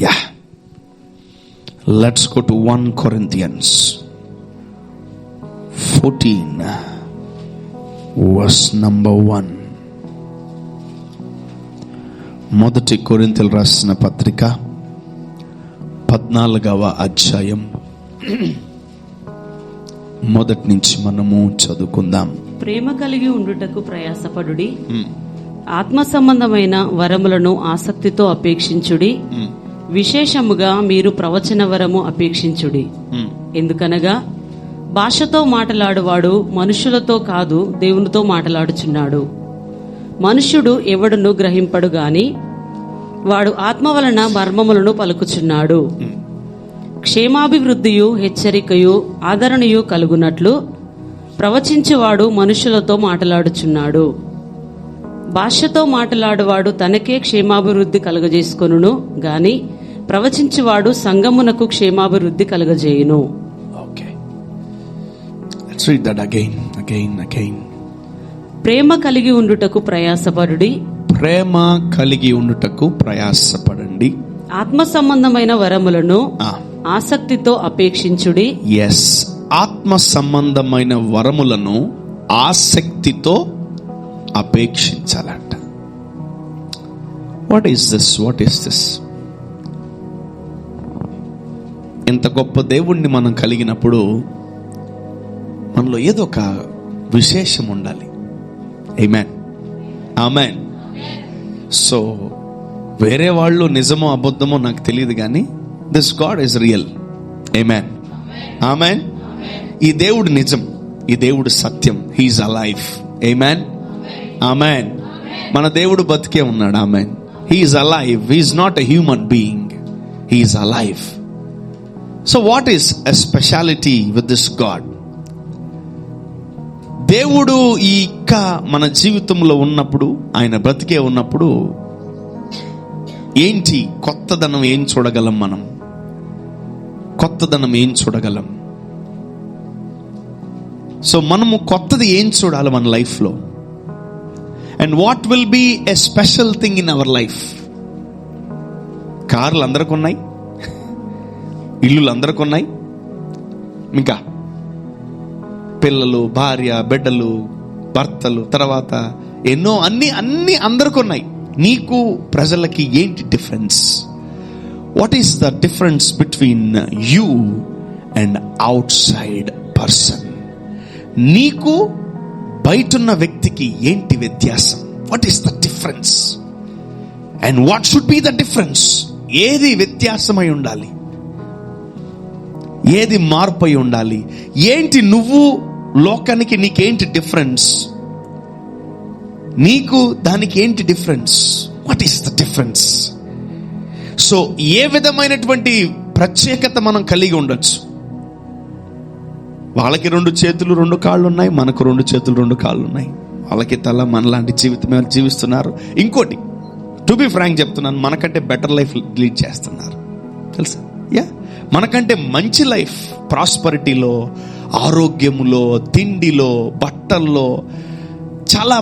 Yeah. Let's go to 1 Corinthians 14 verse number 1. మొదటి కొరింథీయులకు రాసిన పత్రిక 14వ అధ్యాయం మొదటి నుంచి మనము చదువుకుందాం. ప్రేమ కలిగి ఉండుటకు ప్రయాసపడుడి, ఆత్మ సంబంధమైన వరములను ఆసక్తితో అపేక్షించుడి, విశేషముగా మీరు ప్రవచన వరము అపేక్షించుడి. ఎందుకనగా భాషతో మాటలాడువాడు మనుషులతో కాదు దేవునితో మాటలాడుచున్నాడు. మనుష్యుడు ఎవడును గ్రహింపడు గాని వాడు ఆత్మ వలన మర్మములను పలుకుచున్నాడు. క్షేమాభివృద్ధియు హెచ్చరికయు ఆదరణయు కలుగునట్లు ప్రవచించువాడు మనుషులతో మాటలాడుచున్నాడు. భాషతో మాటలాడువాడు తనకే క్షేమాభివృద్ధి కలుగజేసుకొనును గాని ప్రవచించువాడు సంగమునకు క్షేమాభివృద్ధి కలుగజేయును. Okay. Let's read that again. ప్రేమ కలిగి ఉండుటకు ప్రయాసపడుడి. ప్రేమ కలిగి ఉండుటకు ప్రయాసపడండి. ఆత్మ సంబంధమైన వరములను ఆసక్తితో అపేక్షించుడి. ఎస్, ఆత్మ సంబంధమైన వరములను ఆసక్తితో అపేక్షించాలంట. What is this? ఇంత గొప్ప దేవుణ్ణి మనం కలిగినప్పుడు మనలో ఏదో ఒక విశేషం ఉండాలి. ఆమెన్. సో వేరే వాళ్ళు నిజమో అబద్ధమో నాకు తెలియదు కానీ this God is real. Amen. ఈ దేవుడు నిజం, ఈ దేవుడు సత్యం. He's alive. ఆమెన్. మన దేవుడు బతికే ఉన్నాడు. Amen. He is alive. He is not a human being, he is alive. So what is a speciality with this God? దేవుడు ఈ మన జీవితంలో ఉన్నప్పుడు, ఆయన బ్రతికే ఉన్నప్పుడు ఏంటి కొత్తదనం ఏం చూడగలం? మనం కొత్తదనం ఏం చూడగలం? సో మనము కొత్తది ఏం చూడాలి మన లైఫ్లో? And what will be a special thing in our life? కార్లు అందరికి ఉన్నాయి, ఇల్లులు అందరికి ఉన్నాయి, ఇంకా పిల్లలు, భార్య, బిడ్డలు, భర్తలు, తర్వాత ఎన్నో అన్ని అందరికి ఉన్నాయి. నీకు ప్రజలకి ఏంటి difference? What is the difference between you and out side person? నీకు బయటున్న వ్యక్తికి ఏంటి వ్యత్యాసం? What is the difference? And what should be the difference? ఏది వ్యత్యాసమై ఉండాలి? ఏది మార్పు అయి ఉండాలి? ఏంటి నువ్వు లోకానికి నీకేంటి డిఫరెన్స్? నీకు దానికి ఏంటి difference? What is the difference? So ఏ విధమైనటువంటి ప్రత్యేకత మనం కలిగి ఉండొచ్చు? వాళ్ళకి 2 చేతులు 2 కాళ్ళు ఉన్నాయి, మనకు 2 చేతులు 2 కాళ్ళు ఉన్నాయి. వాళ్ళకి తల, మనలాంటి జీవితం జీవిస్తున్నారు. ఇంకోటి, టు బి ఫ్రాంక్ చెప్తున్నాను, మనకంటే బెటర్ లైఫ్ లీడ్ చేస్తున్నారు, తెలుసా? మనకంటే మంచి లైఫ్, ప్రాస్పరిటీలో, ఆరోగ్యములో, తిండిలో, బట్టల్లో చాలా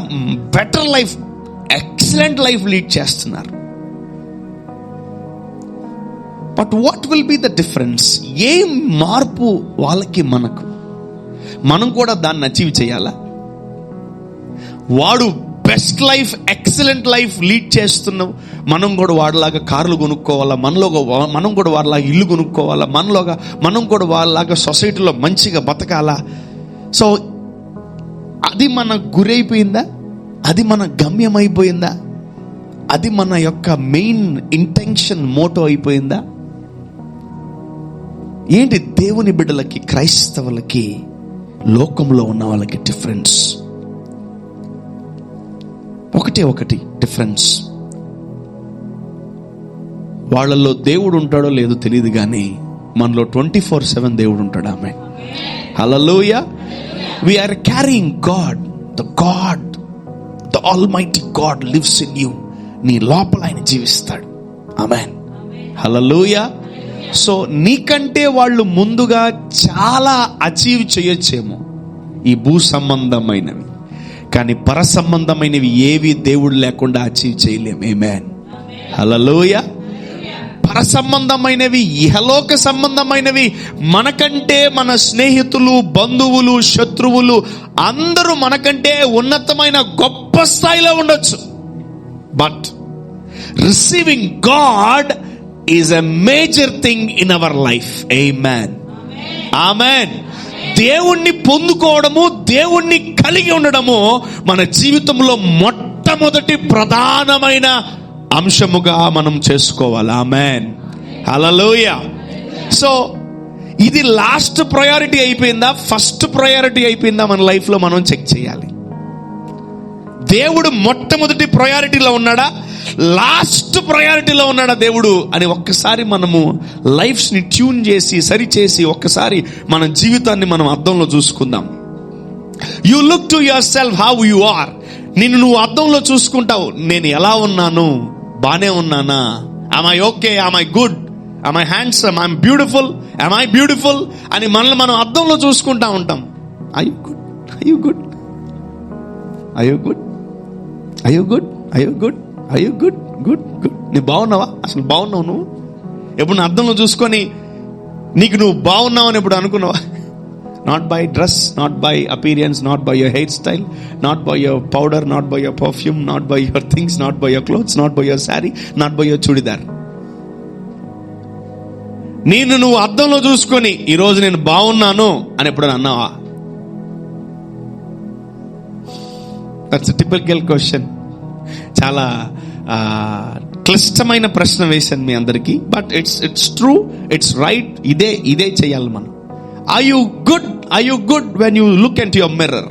better life, excellent life lead చేస్తున్నారు. But what will be the difference? ఏం మార్పు వాళ్ళకి మనకు? మనం కూడా దాన్ని అచీవ్ చేయాలా? వాడు best life, excellent life lead చేస్తున్నావు, మనం కూడా వాడిలాగా కార్లు కొనుక్కోవాలా, మనం కూడా వాడిలాగా ఇల్లు కొనుక్కోవాలా, మనం కూడా వాళ్ళలాగా సొసైటీలో మంచిగా బతకాలా? సో అది మన గురైపోయిందా? అది మన గమ్యం అయిపోయిందా? అది మన యొక్క మెయిన్ ఇంటెన్షన్, మోటో అయిపోయిందా? ఏంటి దేవుని బిడ్డలకి, క్రైస్తవులకి, లోకంలో ఉన్న వాళ్ళకి డిఫరెన్స్? ఒకటి డిఫరెన్స్. వాళ్ళల్లో దేవుడు ఉంటాడో లేదో తెలియదు కానీ మనలో 24/7 దేవుడు ఉంటాడు. ఆమె హల్లెలూయా. We are carrying God, the Almighty God lives in you. నీ లోపల ఆయన జీవిస్తాడు. ఆమేన్. హల్లెలూయా. సో నీకంటే వాళ్ళు ముందుగా చాలా అచీవ్ చేయొచ్చేమో ఈ భూ సంబంధమైనవి, కానీ పర సంబంధమైనవి ఏవి దేవుడు లేకుండా అచీవ్ చేయలేము. ఆమేన్. హల్లెలూయా. పర సంబంధమైనవి, ఇహలోక సంబంధమైనవి, మనకంటే మన స్నేహితులు, బంధువులు, శత్రువులు అందరూ మనకంటే ఉన్నతమైన గొప్ప స్థాయిలో ఉండొచ్చు. But receiving God is a major thing in our life. ఆమేన్, ఆమేన్. దేవుణ్ణి పొందుకోవడము, దేవుణ్ణి కలిగి ఉండడము మన జీవితంలో మొట్టమొదటి ప్రధానమైన అంశముగా మనం చేసుకోవాలి. ఆమేన్, హల్లెలూయా. సో ఇది లాస్ట్ ప్రయారిటీ అయిపోయిందా, ఫస్ట్ ప్రయారిటీ అయిపోయిందా మన లైఫ్ లో మనం చెక్ చేయాలి. దేవుడు మొట్టమొదటి ప్రయారిటీలో ఉన్నాడా, లాస్ట్ ప్రయారిటీలో ఉన్నాడా దేవుడు అని ఒక్కసారి మనము లైఫ్స్ ని ట్యూన్ చేసి సరి చేసి ఒక్కసారి మన జీవితాన్ని మనం అద్దంలో చూసుకుందాం. You look to your self how you are. నిన్ను నువ్వు అద్దంలో చూసుకుంటావు, నేను ఎలా ఉన్నాను, బానే ఉన్నానా, am I okay, am I good, am I handsome, am I beautiful, am I beautiful అని మనల్ని మనం అద్దంలో చూసుకుంటా ఉంటాం. Are you good, are you good, are you good, are you good, are you good, are you good, good, good. నీ బాగున్నావా, అసలు బాగున్నావు నువ్వు? ఎప్పుడు నా అద్దంలో చూసుకొని నీకు నువ్వు బాగున్నావు అని ఎప్పుడు అనుకున్నావా? Not by dress, not by appearance, not by your hairstyle, not by your powder, not by your perfume, not by your things, not by your clothes, not by your saree, not by your chudidar. నేను నువ్వు అద్దంలో చూసుకొని ఈరోజు నేను బాగున్నాను అని ఎప్పుడైనా అన్నావా? That's typical question. చాలా క్లిష్టమైన ప్రశ్న వేశాను మీ అందరికీ. But it's true, it's right. ఇదే చేయాలి మనం. Are you good? Are you good when you look into your mirror?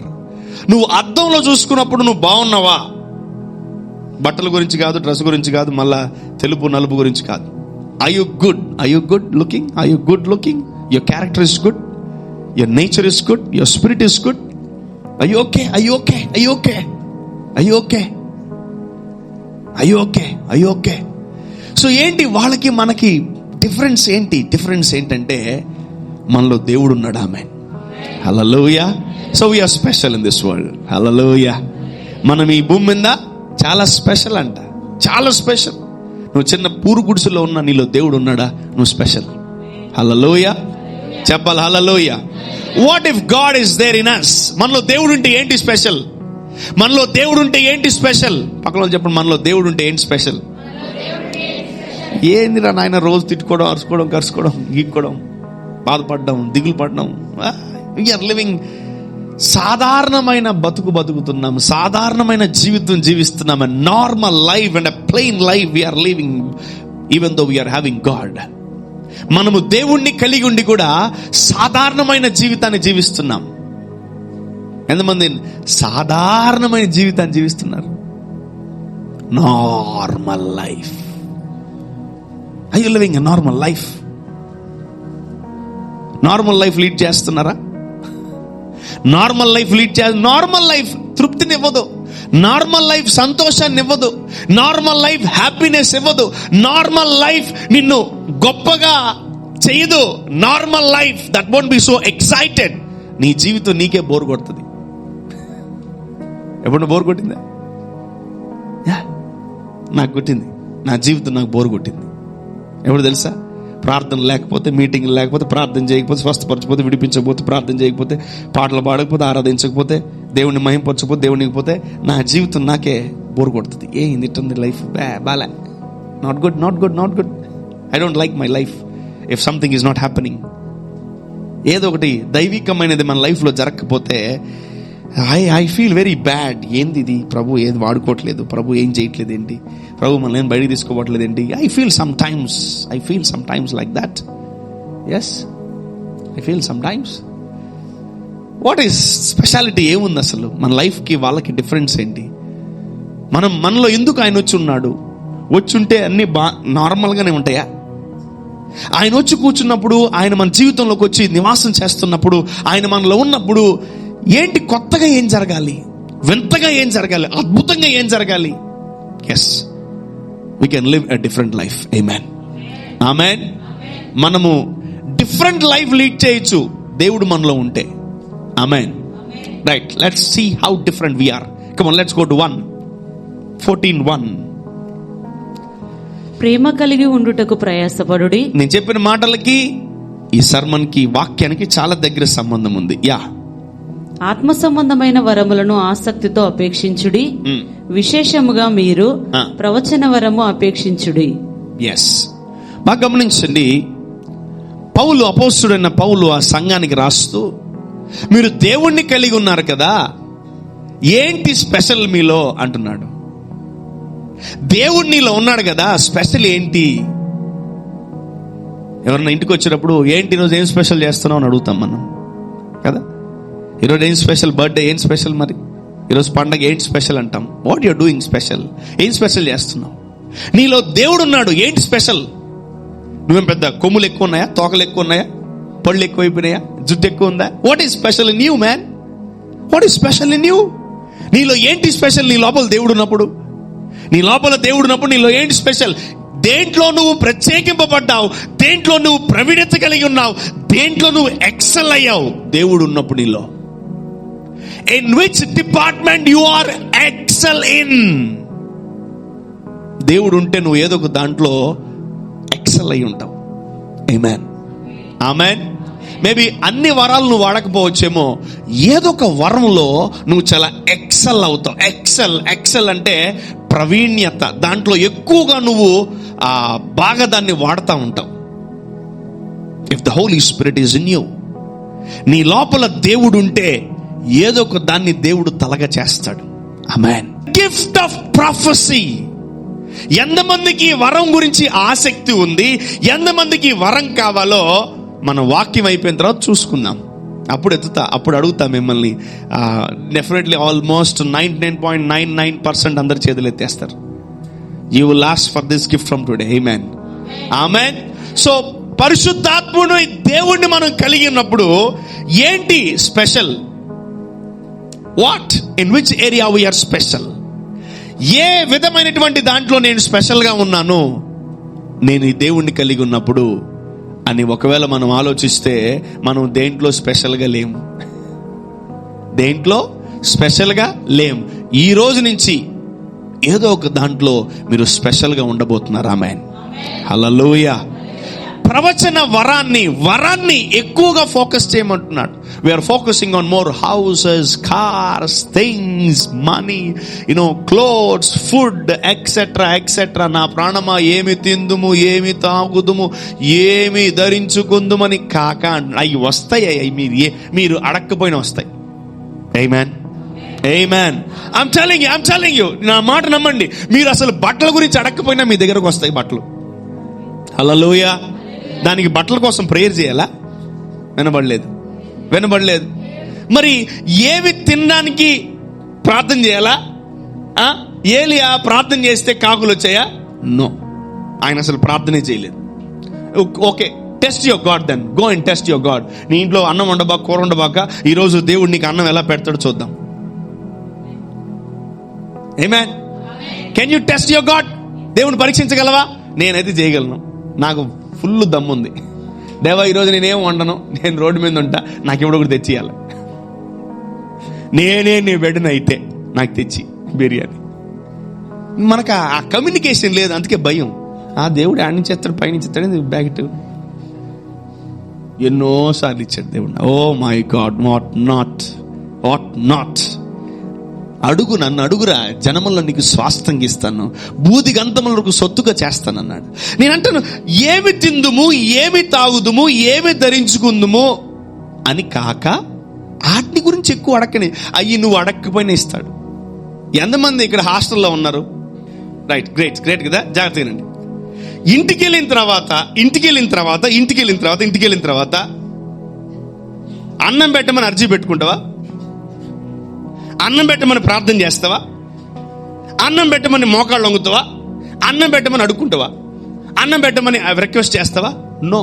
నువ్వు అద్దంలో చూసుకున్నప్పుడు నువ్వు బాగున్నావా? బట్టల గురించి కాదు, డ్రెస్ గురించి కాదు, మళ్ళా తెలుపు నలుపు గురించి కాదు. Are you good? Are you good looking? Are you good looking? Your character is good. Your nature is good. Your spirit is good. Are you okay? Are you okay? Are you okay? Are you okay? Are you okay? Are you okay? So ఏంటి వాళ్ళకి మనకి difference ఏంటి? Difference ఏంటంటే మనలో దేవుడు ఉన్నాడు. ఆమేన్, హల్లెలూయా. So we are special in this world. హల్లెలూయా. మనం ఈ భూమి మీద చాలా స్పెషల్ అంట, చాలా స్పెషల్. నువ్వు చిన్న పూరు గుడిసెలో ఉన్నా నీలో దేవుడు ఉన్నాడా, నువ్వు స్పెషల్. హల్లెలూయా, చెప్పాలి హల్లెలూయా. What if God is there in us? మనలో దేవుడు ఉంటే ఏంటి స్పెషల్? మనలో దేవుడు ఉంటే ఏంటి స్పెషల్? పక్కన చెప్పండి, మనలో దేవుడు ఉంటే ఏంటి స్పెషల్? ఏందిరా నాయన రోజు తిట్టుకోవడం, అరుచుకోవడం, కరుచుకోవడం, గీక్కోవడం, బాధపడడం, దిగులు పడడం. వీఆర్ లివింగ్ సాధారణమైన బతుకుతున్నాం, సాధారణమైన జీవితం జీవిస్తున్నాం. Normal life and plain life we are living even though we are having God. మనము దేవుణ్ణి కలిగి ఉండి కూడా సాధారణమైన జీవితాన్ని జీవిస్తున్నాం. ఎంతమంది సాధారణమైన జీవితాన్ని జీవిస్తున్నారు? Normal life. Are you living a normal life? Normal life lead చేస్తున్నారా? నార్మల్ లైఫ్ నార్మల్ లైఫ్ తృప్తిని ఇవ్వదు, నార్మల్ లైఫ్ సంతోషాన్ని ఇవ్వదు, నార్మల్ లైఫ్ హ్యాపీనెస్ ఇవ్వదు, నార్మల్ లైఫ్ నిన్ను గొప్పగా చేయదు. Normal life that won't be so excited. నీ జీవితం నీకే బోర్ కొడుతుంది. ఎప్పుడు బోర్ కొట్టిందా? నాకు కొట్టింది. నా జీవితం నాకు బోర్ కొట్టింది. ఎప్పుడు తెలుసా? ప్రార్థన లేకపోతే, మీటింగ్ లేకపోతే, ప్రార్థన చేయకపోతే, స్వస్థపరచకపోతే, విడిపించకపోతే, ప్రార్థన చేయకపోతే, పాటలు పాడకపోతే, ఆరాధించకపోతే, దేవుణ్ణి మహింపరచకపోతే, దేవునికి నా జీవితం నాకే బోర్ కొడుతుంది. ఏంది లైఫ్ బాలే, not good, not good, not good. I don't like my life if something is not happening. ఏదో ఒకటి దైవికమైనది మన లైఫ్లో జరగకపోతే ఐ ఫీల్ వెరీ బ్యాడ్. ఏంది ఇది? ప్రభు ఏది వాడుకోవట్లేదు, ప్రభు ఏం చేయట్లేదు ఏంటి, ప్రభు మనల్ని ఏం బయటికి తీసుకోవట్లేదు ఏంటి. I feel sometimes like that. Yes, I feel sometimes. What is speciality? ఏముంది అసలు మన లైఫ్కి వాళ్ళకి డిఫరెన్స్ ఏంటి? మనలో ఎందుకు ఆయన వచ్చి ఉన్నాడు? వచ్చుంటే అన్ని నార్మల్గానే ఉంటాయా? ఆయన వచ్చి కూర్చున్నప్పుడు, ఆయన మన జీవితంలోకి వచ్చి నివాసం చేస్తున్నప్పుడు, ఆయన మనలో ఉన్నప్పుడు ఏంటి కొత్తగా ఏం జరగాలి, వింతగా ఏం జరగాలి, అద్భుతంగా ఏం జరగాలి? Yes, we can live a different life. ఆమేన్, ఆమేన్. మనము డిఫరెంట్ లైఫ్ లీడ్ చేయొచ్చు దేవుడు మనలో ఉంటే. ఆమేన్. Right, let's see how different we are. Come on, let's go to 1:14. ప్రేమ కలిగి ఉండుటకు ప్రయాసపడుడి. నేను చెప్పిన మాటలకి ఈ సర్మన్ కి వాక్యానికి చాలా దగ్గర సంబంధం ఉంది. ఆత్మ సంబంధమైన వరములను ఆసక్తితో అపేక్షించుడి. విశేషముగా మీరు ప్రవచన వరము అపేక్షించుడి. బాగా గమనించండి. పౌలు, అపోస్తుడైన పౌలు ఆ సంఘానికి రాస్తూ, మీరు దేవుణ్ణి కలిగి ఉన్నారు కదా, ఏంటి స్పెషల్ మీలో అంటున్నాడు. దేవుడు నీలో ఉన్నాడు కదా, స్పెషల్ ఏంటి? ఎవరన్నా ఇంటికి వచ్చినప్పుడు ఏంటి ఈరోజు ఏం స్పెషల్ చేస్తున్నావు అని అడుగుతాం మనం కదా. ఈరోజు ఏం స్పెషల్, బర్త్డే ఏం స్పెషల్, మరి ఈరోజు పండగ ఏంటి స్పెషల్ అంటాం. వాట్ యూర్ డూయింగ్ స్పెషల్, ఏం స్పెషల్ చేస్తున్నావు? నీలో దేవుడు ఉన్నాడు, ఏంటి స్పెషల్? నువ్వేం పెద్ద కొమ్ములు ఎక్కువ ఉన్నాయా, తోకలు ఎక్కువ ఉన్నాయా, పళ్ళు ఎక్కువైపోయినాయా, జుట్టు ఎక్కువ ఉందా? What is special in you man? What is special in you? నీలో ఏంటి స్పెషల్? నీ లోపల దేవుడు ఉన్నప్పుడు, నీ లోపల దేవుడు ఉన్నప్పుడు నీలో ఏంటి స్పెషల్? దేంట్లో నువ్వు ప్రత్యేకింపబడ్డావు, దేంట్లో నువ్వు ప్రవీణత కలిగి ఉన్నావు, దేంట్లో నువ్వు ఎక్సెల్ అయ్యావు దేవుడు ఉన్నప్పుడు నీలో. In which department you are excel in. దేవుడు ఉంటే నువ్వు ఏదో ఒక దాంట్లో ఎక్సెల్ అయి ఉంటావు. ఆమేన్, ఆమేన్. మేబీ అన్ని వరాలు నువ్వు వాడకపోవచ్చేమో, ఏదో ఒక వరంలో నువ్వు చాలా ఎక్సెల్ అవుతావు. ఎక్సెల్ అంటే ప్రవీణ్యత, దాంట్లో ఎక్కువగా నువ్వు బాగా దాన్ని వాడుతూ ఉంటావు. If the Holy Spirit is in you, నీ లోపల దేవుడు ఉంటే ఏదో ఒక దాన్ని దేవుడు తలగా చేస్తాడు. ఆమేన్. Gift of prophecy. ఎంతమందికి వరం గురించి ఆసక్తి ఉంది, ఎంతమందికి వరం కావాలో మనం వాక్యం అయిపోయిన తర్వాత చూసుకుందాం. అప్పుడు అడుగుతా మిమ్మల్ని. డెఫినెట్లీ ఆల్మోస్ట్ 99.99% అందరి చేతులు ఎత్తేస్తారు. You will ask for this gift from today. ఆమేన్, ఆమేన్. సో పరిశుద్ధాత్ముడు దేవుణ్ణి మనం కలిగి ఉన్నప్పుడు ఏంటి special? What, in which area we are special? ఏ విధమైనటువంటి దాంట్లో నేను స్పెషల్గా ఉన్నాను నేను ఈ దేవుణ్ణి కలిగి ఉన్నప్పుడు అని ఒకవేళ మనం ఆలోచిస్తే, మనం దేంట్లో స్పెషల్గా లేము. దేంట్లో స్పెషల్గా లేము. ఈ రోజు నుంచి ఏదో ఒక దాంట్లో మీరు స్పెషల్గా ఉండబోతున్నారు. ఆమేన్, హల్లెలూయా. ప్రవచన వరాన్ని ఎక్కువగా ఫోకస్ చేయమంటున్నాడు. We are focusing on more houses, cars, things, money, clothes, food, etcetera. నా ప్రాణమా, ఏమి తిందుము, ఏమి తాగుదుము, ఏమి ధరించుకుందుమని కాక అవి వస్తాయి. మీరు అడక్కపోయినా వస్తాయి. ఆమేన్, ఆమేన్. ఐమ్ టెల్లింగ్ యూ, నా మాట నమ్మండి. మీరు అసలు బట్టల గురించి అడక్కపోయినా మీ దగ్గరకు వస్తాయి బట్టలు. హల్లెలూయా. దానికి బట్టల కోసం ప్రేయర్ చేయాలా? వినబడలేదు. మరి ఏవి తినడానికి ప్రార్థన చేయాలా? ఏలియా ప్రార్థన చేస్తే కాకులు వచ్చాయా? నో, ఆయన అసలు ప్రార్థనే చేయలేదు. Okay, test your God. Then go and test your God. నీ ఇంట్లో అన్నం వండబాక, కూర వండబాక, ఈరోజు దేవుడు నీకు అన్నం ఎలా పెడతాడో చూద్దాం. ఆమేన్. Can you test your God? దేవుని పరీక్షించగలవా? నేనైతే చేయగలను. నాకు ఫుల్ దమ్ముంది. దేవా, ఈరోజు నేనేం వండను, నేను రోడ్డు మీద ఉంటా, నాకు ఇప్పుడు ఒకటి తెచ్చియాలి. నేనే నీ బిడ్డను అయితే నాకు తెచ్చి బిర్యానీ. మనకు ఆ కమ్యూనికేషన్ లేదు, అందుకే భయం. దేవుడు ఆడ నుంచి ఎత్తాడు, పైనుంచి ఎత్తాడు, బ్యాకెట్ ఎన్నోసార్లు ఇచ్చాడు దేవుడు. Oh my God, what not. నన్ను అడుగురా, జనముల్లో నీకు స్వాస్థ్యంగా ఇస్తాను, బూది గంతములకు సొత్తుగా చేస్తానన్నాడు. నేను అంటాను, ఏమి తిందుము, ఏమి తాగుదుము, ఏమి ధరించుకుందుము అని కాక వాటి గురించి ఎక్కువ అడక్కని. అయ్యి నువ్వు అడక్కపోయినా ఇస్తాడు. ఎంతమంది ఇక్కడ హాస్టల్లో ఉన్నారు? రైట్, గ్రేట్ కదా. జాగ్రత్తగానండి. ఇంటికి వెళ్ళిన తర్వాత అన్నం పెట్టమని అర్జీ పెట్టుకుంటావా? అన్నం పెట్టమని ప్రార్థన చేస్తావా? అన్నం పెట్టమని మోకాళ్ళు వంగుతావా? అన్నం పెట్టమని అడుక్కుంటావా? అన్నం పెట్టమని రిక్వెస్ట్ చేస్తావా? నో.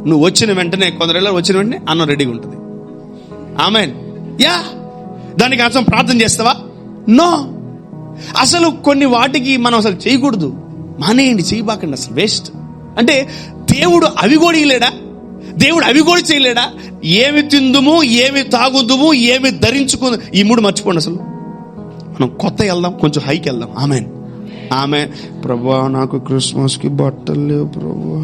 నువ్వు వచ్చిన వెంటనే, కొందరు వచ్చిన వెంటనే అన్నం రెడీగా ఉంటుంది. ఆమేన్. యా. దానికి అర్థం ప్రార్థన చేస్తావా? నో. అసలు కొన్ని వాటికి మనం అసలు చేయకూడదు, మానేయండి, చేయబాకండి, అసలు వేస్ట్. అంటే దేవుడు అవి కూడా ఇలేడా? దేవుడు అవి కూడా చేయలేడా? ఏమి తిందుము, ఏమి తాగుదుము, ఏమి ధరించుకుందు, ఈ మూడు మర్చిపోండి. అసలు మనం కొత్త వెళ్దాం, కొంచెం హైకి వెళ్దాం. ఆమేన్. ఆమె ప్రభువా నాకు క్రిస్మస్కి బట్టలు లేవు ప్రభువా,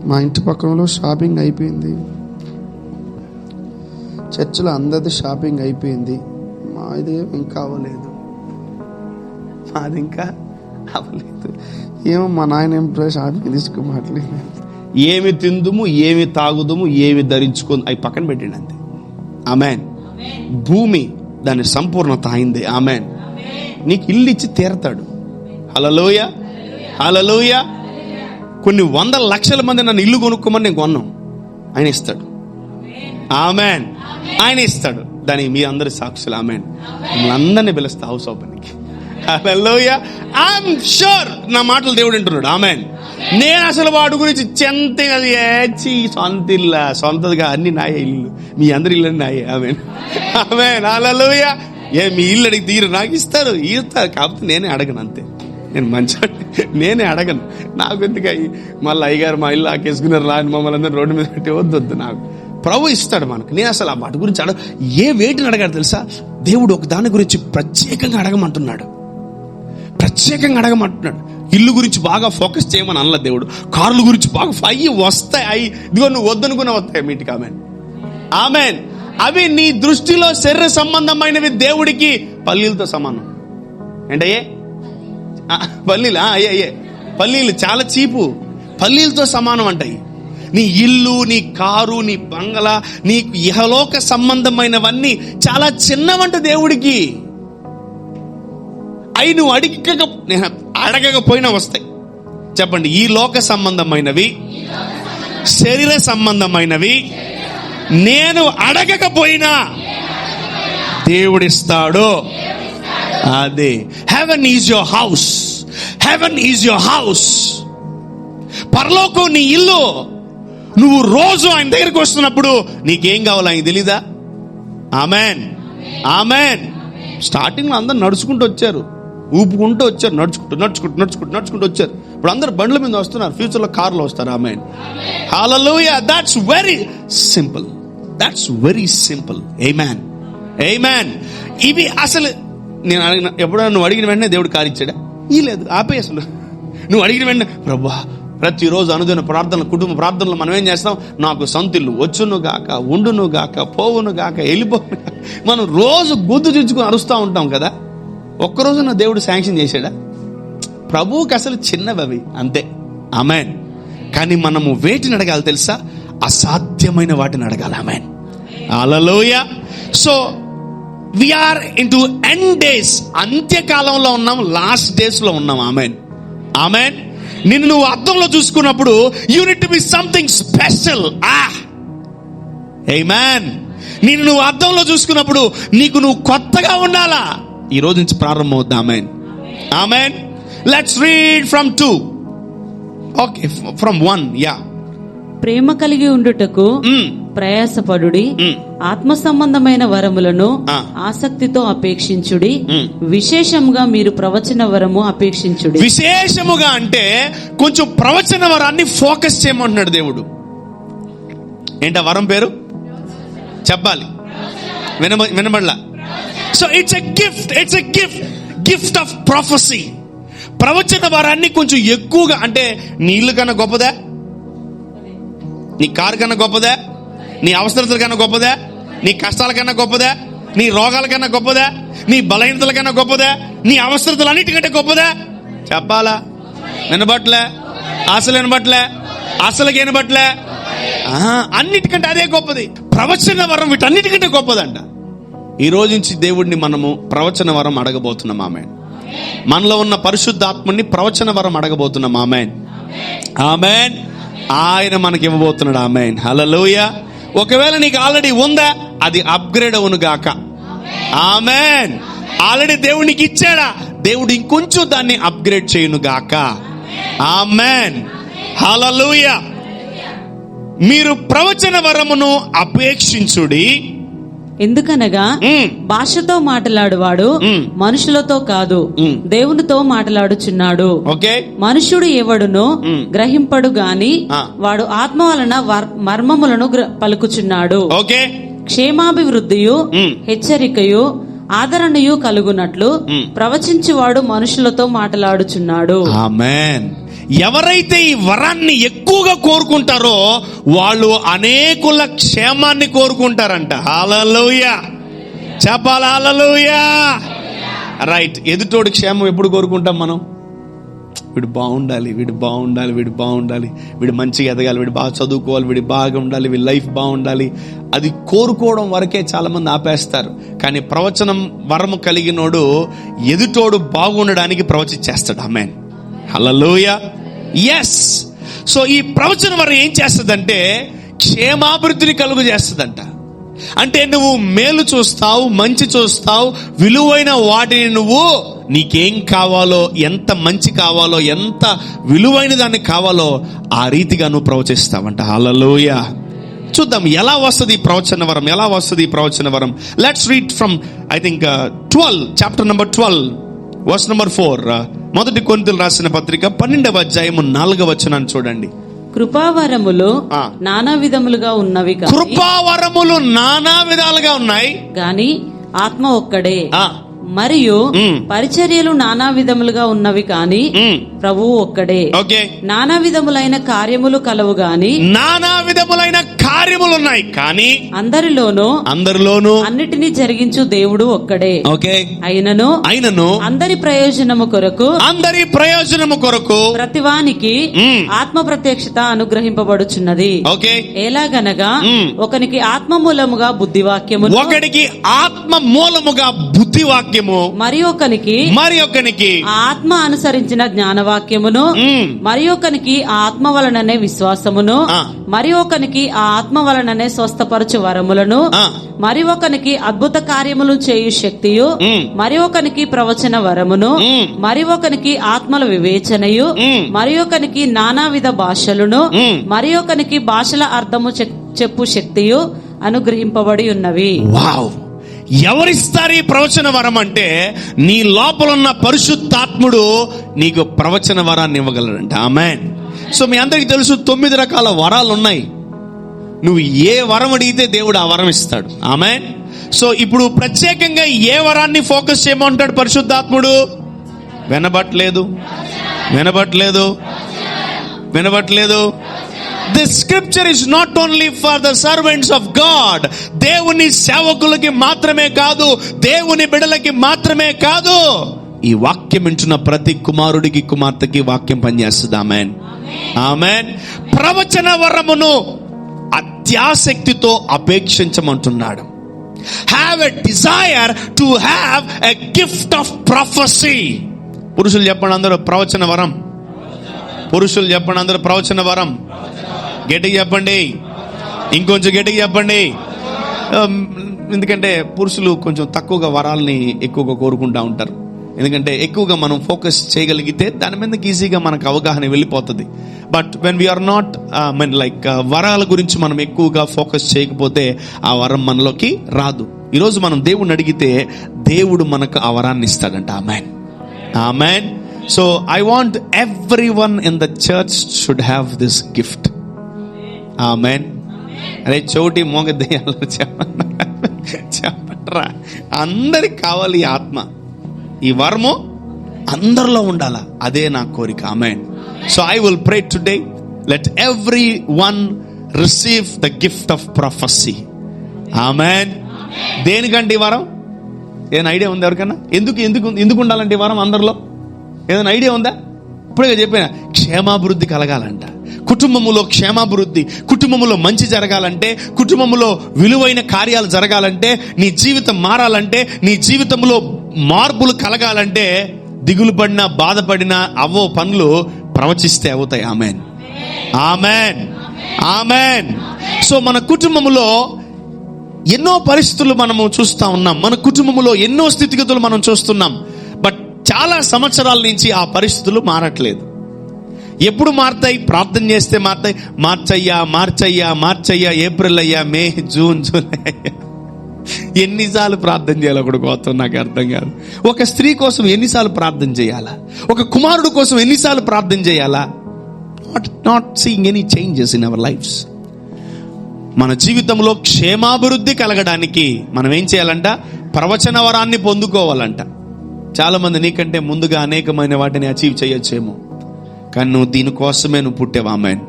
మా ఇంటి పక్కనలో షాపింగ్ అయిపోయింది, చర్చిలో అందరిది షాపింగ్ అయిపోయింది, మాది ఇంకా అవ్వలేదు, మాది ఇంకా అవ్వలేదు. ఏమో మా నాయన ఏం షాపింగ్ తీసుకోమాట్లేదు. ఏమి తిందుము, ఏమి తాగుదుము, ఏమి ధరించుకుందు అవి పక్కన పెట్టండి అంతే. ఆమెన్. భూమి దాని సంపూర్ణత అయింది. ఆమెన్. నీకు ఇల్లు ఇచ్చి తీరతాడు. హల్లెలూయా, హల్లెలూయా. కొన్ని 100 లక్షల మంది నన్ను ఇల్లు కొనుక్కోమని నేను కొన్నాం, ఆయన ఇస్తాడు. ఆమెన్. ఆయన ఇస్తాడు. దానికి మీ అందరి సాక్షులు. ఆమెన్. మిమ్మల్ని అందరినీ పిలుస్తా హౌస్ ఓపెనింగ్కి. హల్లెలూయా. ఐఎమ్ షూర్ నా మాటలు దేవుడు వింటున్నాడు. ఆమెన్. నేను అసలు వాటి గురించి చెంతది ఏచి సొంత ఇల్లు, సొంతదిగా అన్ని నాయే ఇల్లు, మీ అందరి ఇల్లు నాయే. ఆమెన్. ఆమెన్. హల్లెలూయా. మీ ఇల్లు అడిగి తీరు నాకు ఇస్తారు కాకపోతే నేనే అడగను అంతే. నేను మంచి నేనే అడగను. నాకు ఎందుకు మళ్ళీ అయ్యగారు మా ఇల్లు ఆకేసుకున్నారు రాని మమ్మల్ని అందరూ రోడ్డు మీద పెట్టి వద్దు. నాకు ప్రభు ఇస్తాడు మనకు. నేను అసలు ఆ వాటి గురించి ఏ వేటిని అడగాడు తెలుసా? దేవుడు ఒక దాని గురించి ప్రత్యేకంగా అడగమంటున్నాడు. ఇల్లు గురించి బాగా ఫోకస్ చేయమని అనలా దేవుడు. కార్ల గురించి బాగా అయ్యి వస్తాయి, ఇదిగో నువ్వు వద్దనుకున్న వస్తాయి మీటికి. ఆమెన్. ఆమెన్. అవి నీ దృష్టిలో శరీర సంబంధమైనవి, దేవుడికి పల్లీలతో సమానం. ఏంటయ్యే పల్లీలు? అయ్యే పల్లీలు చాలా చీపు, పల్లీలతో సమానం అంటాయి. నీ ఇల్లు, నీ కారు, నీ బంగళా, నీకు ఇహలోక సంబంధమైనవన్నీ చాలా చిన్నవంట దేవుడికి. అవి నువ్వు అడగకపోయినా వస్తాయి. చెప్పండి. ఈ లోక సంబంధమైనవి, శరీర సంబంధమైనవి నేను అడగకపోయినా దేవుడిస్తాడు. అదే heaven is your house. Heaven is your house. పరలోకం నీ ఇల్లు. నువ్వు రోజు ఆయన దగ్గరికి వస్తున్నప్పుడు నీకేం కావాలో ఆయన తెలీదా? ఆమెన్. ఆమెన్. స్టార్టింగ్ లో అందరు నడుచుకుంటూ వచ్చారు, ఊపుకుంటూ వచ్చారు, నడుచుకుంటూ వచ్చారు. ఇప్పుడు అందరు బండ్ల మీద వస్తున్నారు, ఫ్యూచర్ లో కార్లో వస్తారు. ఆమెన్. హల్లెలూయా. That's very simple. That's very simple. ఆమేన్. ఆమేన్. ఇవి అసలు నేను అడిగిన ఎప్పుడైనా నువ్వు అడిగిన వెంటనే దేవుడు కారిచ్చాడా? ఈ లేదు. ఆపే. అసలు నువ్వు అడిగిన వెంటనే ప్రభువా ప్రతిరోజు అనుదిన ప్రార్థనలు, కుటుంబ ప్రార్థనలు మనం ఏం చేస్తాం? నాకు సొంతిల్లు వచ్చును గాక, ఉండును గాక, పోవును గాక, వెళ్ళిపోను. మనం రోజు గుద్దు చుచ్చుకుని అరుస్తూ ఉంటాం కదా. ఒక్కరోజు నా దేవుడు శాంక్షన్ చేశాడా? ప్రభువుకి అసలు చిన్నవి అవి అంతే. ఆమెన్. కానీ మనము వేటిని అడగాలి తెలుసా? అసాధ్యమైన వాటిని అడగాలి. ఆమెన్. హల్లెలూయా. So we are into end days. అంత్యకాలంలో ఉన్నాం, లాస్ట్ డేస్ లో ఉన్నాం. ఆమెన్. ఆమెన్. నిన్ను నువ్వు అద్దంలో చూసుకున్నప్పుడు you need to be something special. ఆమేన్. నిన్ను నువ్వు అద్దంలో చూసుకున్నప్పుడు నీకు నువ్వు కొత్తగా ఉండాలా. ఈ రోజు నుంచి ప్రారంభం అవుద్దాం. ఆమేన్. ఆమేన్. Let's read from 2. Okay, from 1. Yeah. ప్రేమ కలిగి ఉండుటకు ప్రయాసపడుడి, ఆత్మ సంబంధమైన వరములను ఆసక్తితో అపేక్షించుడి, విశేషముగా మీరు ప్రవచన వరము అపేక్షించుడి. విశేషముగా అంటే కొంచెం ప్రవచన వరాన్ని ఫోకస్ చేయమంటున్నాడు దేవుడు. ఏంటా వరం పేరు? చెప్పాలి, వినబడలా. So it's a gift. It's a gift of prophecy. ప్రవచన వరాన్ని కొంచెం ఎక్కువగా, అంటే నీ ఇల్లు కన్నా గొప్పదా? నీ కారు కన్నా గొప్పదా? నీ అవసరతల కన్నా గొప్పదా? నీ కష్టాల కన్నా గొప్పదా? నీ రోగాల కన్నా గొప్పదా? నీ బలహీనతల కన్నా గొప్పదా? నీ అవసరతలు అన్నిటికంటే గొప్పదా? చెప్పాలా? వినబట్లే? అసలు వినబట్లే? అసలుకి వినబట్లే? అన్నిటికంటే అదే గొప్పది. ప్రవచన వరం వీటన్నిటికంటే గొప్పదంట. ఈ రోజు నుంచి దేవుడిని మనము ప్రవచన వరం అడగబోతున్నాం. ఆమేన్. మనలో ఉన్న పరిశుద్ధాత్మని ప్రవచన వరం అడగబోతున్నాం. ఆమేన్. ఆమేన్. ఆయన మనకి ఇవ్వబోతున్నాడు. ఆమేన్. హల్లెలూయా. ఒకవేళ నీకు ఆల్రెడీ ఉందా, అది అప్గ్రేడ్ అవును గాక. ఆమేన్. ఆల్రెడీ దేవుడు నీకు ఇచ్చాడా, దేవుడు ఇంకొంచెం దాన్ని అప్గ్రేడ్ చేయును గాక. ఆమేన్. హల్లెలూయా. మీరు ప్రవచన వరమును అపేక్షించుడి. ఎందుకనగా భాషతో మాట్లాడువాడు మనుషులతో కాదు, దేవునితో మాట్లాడుచున్నాడు. మనుష్యుడు ఎవడునో గ్రహింపడు గాని వాడు ఆత్మ వలన మర్మములను పలుకుచున్నాడు. క్షేమాభివృద్ధియు హెచ్చరికయు ఆదరణయు కలుగునట్లు ప్రవచించువాడు మనుషులతో మాట్లాడుచున్నాడు. ఆమేన్. ఎవరైతే ఈ వరాన్ని ఎక్కువగా కోరుకుంటారో వాళ్ళు అనేకుల క్షేమాన్ని కోరుకుంటారంట. హల్లెలూయా చెప్పాలి, హల్లెలూయా. రైట్. ఎదుటోడి క్షేమం ఎప్పుడు కోరుకుంటాం మనం? వీడు బాగుండాలి, వీడు బాగుండాలి, వీడు బాగుండాలి, వీడు మంచిగా ఎదగాలి, వీడు బాగా చదువుకోవాలి, వీడు బాగా ఉండాలి, వీడి లైఫ్ బాగుండాలి. అది కోరుకోవడం వరకే చాలా మంది ఆపేస్తారు. కానీ ప్రవచనం వరము కలిగినోడు ఎదుటోడు బాగుండడానికి ప్రవచించేస్తాడు. ఆమేన్, హల్లెలూయా. ఎస్. సో ఈ ప్రవచన వరం ఏం చేస్తుందంటే క్షేమాభివృద్ధిని కలుగు చేస్తుందంట. అంటే నువ్వు మేలు చూస్తావు, మంచి చూస్తావు, విలువైన వాటిని నువ్వు నీకేం కావాలో, ఎంత మంచి కావాలో, ఎంత విలువైన దాన్ని కావాలో ఆ రీతిగా నువ్వు ప్రవచిస్తావంట. హల్లెలూయా. చూద్దాం ఎలా వస్తుంది ఈ ప్రవచన వరం, ఎలా వస్తుంది ఈ ప్రవచన వరం. Let's read from I think 12 chapter number 12 verse number 4. మొదటి కొరింథీయులకు రాసిన పత్రిక 12వ అధ్యాయము 4వ వచనాన్ని చూడండి. కృపావరములు నానా విధములుగా ఉన్నవి, కృపావరములు నానా విధాలుగా ఉన్నాయి గాని ఆత్మ ఒక్కడే. మరియు పరిచర్యలు నానా విధములుగా ఉన్నవి కానీ ప్రభువు ఒక్కడే. ఓకే. నానా విధములైన కార్యములు కలవు గాని, నానా విధములైన కార్యములు ఉన్నాయి కానీ అందరిలోనూ అన్నిటినీ జరిగించు దేవుడు ఒక్కడే. ఓకే. అయినను అందరి ప్రయోజనము కొరకు ప్రతివానికి ఆత్మ ప్రత్యక్షత అనుగ్రహింపబడుచున్నది. ఓకే. ఎలాగనగా ఒకనికి ఆత్మ మూలముగా బుద్ధివాక్యము, మరి ఒకనికి ఆత్మ అనుసరించిన జ్ఞానవాక్యమును, మరి ఒకనికి ఆత్మ వలననే విశ్వాసమును, మరి ఒకనికి ఆత్మ వలననే స్వస్థపరచు వరములను, మరి ఒకనికి అద్భుత కార్యములు చేయు శక్తియు, మరి ఒకనికి ప్రవచన వరమును, మరి ఒకనికి ఆత్మల వివేచనయు, మరి ఒకనికి నానావిధ భాషలను, మరి ఒకనికి భాషల అర్థము చెప్పు శక్తియు అనుగ్రహింపబడి ఉన్నవి. వావ్. ఎవరిస్తారు ఈ ప్రవచన వరం అంటే నీ లోపల ఉన్న పరిశుద్ధాత్ముడు నీకు ప్రవచన వరాన్ని ఇవ్వగలడంట. ఆమేన్. సో మీ అందరికి తెలుసు 9 రకాల వరాలు ఉన్నాయి. నువ్వు ఏ వరం అడిగితే దేవుడు ఆ వరం ఇస్తాడు. ఆమేన్. సో ఇప్పుడు ప్రత్యేకంగా ఏ వరాన్ని ఫోకస్ చేయమంటాడు పరిశుద్ధాత్ముడు? వినబట్లేదు. This scripture is not only for the servants of God. దేవుని సేవకులకి మాత్రమే కాదు, దేవుని బిడ్డలకి మాత్రమే కాదు, ఈ వాక్యం వింటున్న ప్రతి కుమారుడికి కుమార్తెకి వాక్యం పనిచేస్తుంది. ఆమేన్, ఆమేన్. ప్రవచన వరమును అత్యాసక్తితో అపేక్షించమంటున్నాడు. Have a desire to have a gift of prophecy. పురుషులు చెప్పండి అందరూ ప్రవచన వరం. పురుషులు చెప్పండి అందరూ ప్రవచన వరం. గట్టిగా చెప్పండి, ఇంకొంచెం గట్టిగా చెప్పండి. ఎందుకంటే పురుషులు కొంచెం తక్కువగా వరాలని ఎక్కువగా కోరుకుంటా ఉంటారు. ఎందుకంటే ఎక్కువగా మనం ఫోకస్ చేయగలిగితే దాని మీద ఈజీగా మనకు అవగాహన వెళ్ళిపోతుంది. But when we are not like వరాల గురించి మనం ఎక్కువగా ఫోకస్ చేయకపోతే ఆ వరం మనలోకి రాదు. ఈరోజు మనం దేవుడిని అడిగితే దేవుడు మనకు ఆ వరాన్ని ఇస్తాడంట. ఆమేన్, ఆమేన్. So I want everyone in the church should have this gift. ఆమేన్. అరే చోటి మోగ దెయ్యాలు చెప్పట్రా, అందరికి కావాలి ఈ ఆత్మ, ఈ వరము అందరిలో ఉండాలా. అదే నా కోరిక. ఆమేన్. So I will pray today, let every one receive the gift of prophecy. ఆమేన్. దేనికంటే ఈ వరం ఏదైనా ఐడియా ఉందా ఎవరికన్నా? ఎందుకు ఉండాలంటే ఈ వరం అందరిలో ఏదైనా ఐడియా ఉందా? ఇప్పుడే చెప్పిన క్షేమాభివృద్ధి కలగాలంట, కుటుంబములో క్షేమాభివృద్ధి, కుటుంబములో మంచి జరగాలంటే, కుటుంబములో విలువైన కార్యాలు జరగాలంటే, నీ జీవితం మారాలంటే, నీ జీవితంలో మార్పులు కలగాలంటే, దిగులు పడినా బాధపడినా అవ్వో పనులు ప్రవచిస్తే అవుతాయి. ఆమేన్, ఆమేన్, ఆమేన్. సో మన కుటుంబములో ఎన్నో పరిస్థితులు మనము చూస్తా ఉన్నాం, మన కుటుంబములో ఎన్నో స్థితిగతులు మనం చూస్తున్నాం. బట్ చాలా సంవత్సరాల నుంచి ఆ పరిస్థితులు మారట్లేదు. ఎప్పుడు మారుతాయి? ప్రార్థన చేస్తే మారుతాయి. మార్చయ్యా, ఏప్రిల్ అయ్యా, మే, జూన్, జూలై అయ్యా. ఎన్నిసార్లు ప్రార్థన చేయాలి ఒకటి కోసం నాకు అర్థం కాదు. ఒక స్త్రీ కోసం ఎన్నిసార్లు ప్రార్థన చేయాలా? ఒక కుమారుడు కోసం ఎన్నిసార్లు ప్రార్థన చేయాలా? Not seeing any changes in our lifes. మన జీవితంలో క్షేమాభివృద్ధి కలగడానికి మనం ఏం చేయాలంట? ప్రవచన వరాన్ని పొందుకోవాలంట. చాలా మంది నీకంటే ముందుగా అనేకమైన వాటిని అచీవ్ చేయొచ్చేమో, కానీ నువ్వు దీనికోసమే నువ్వు పుట్టావు. ఆమేన్.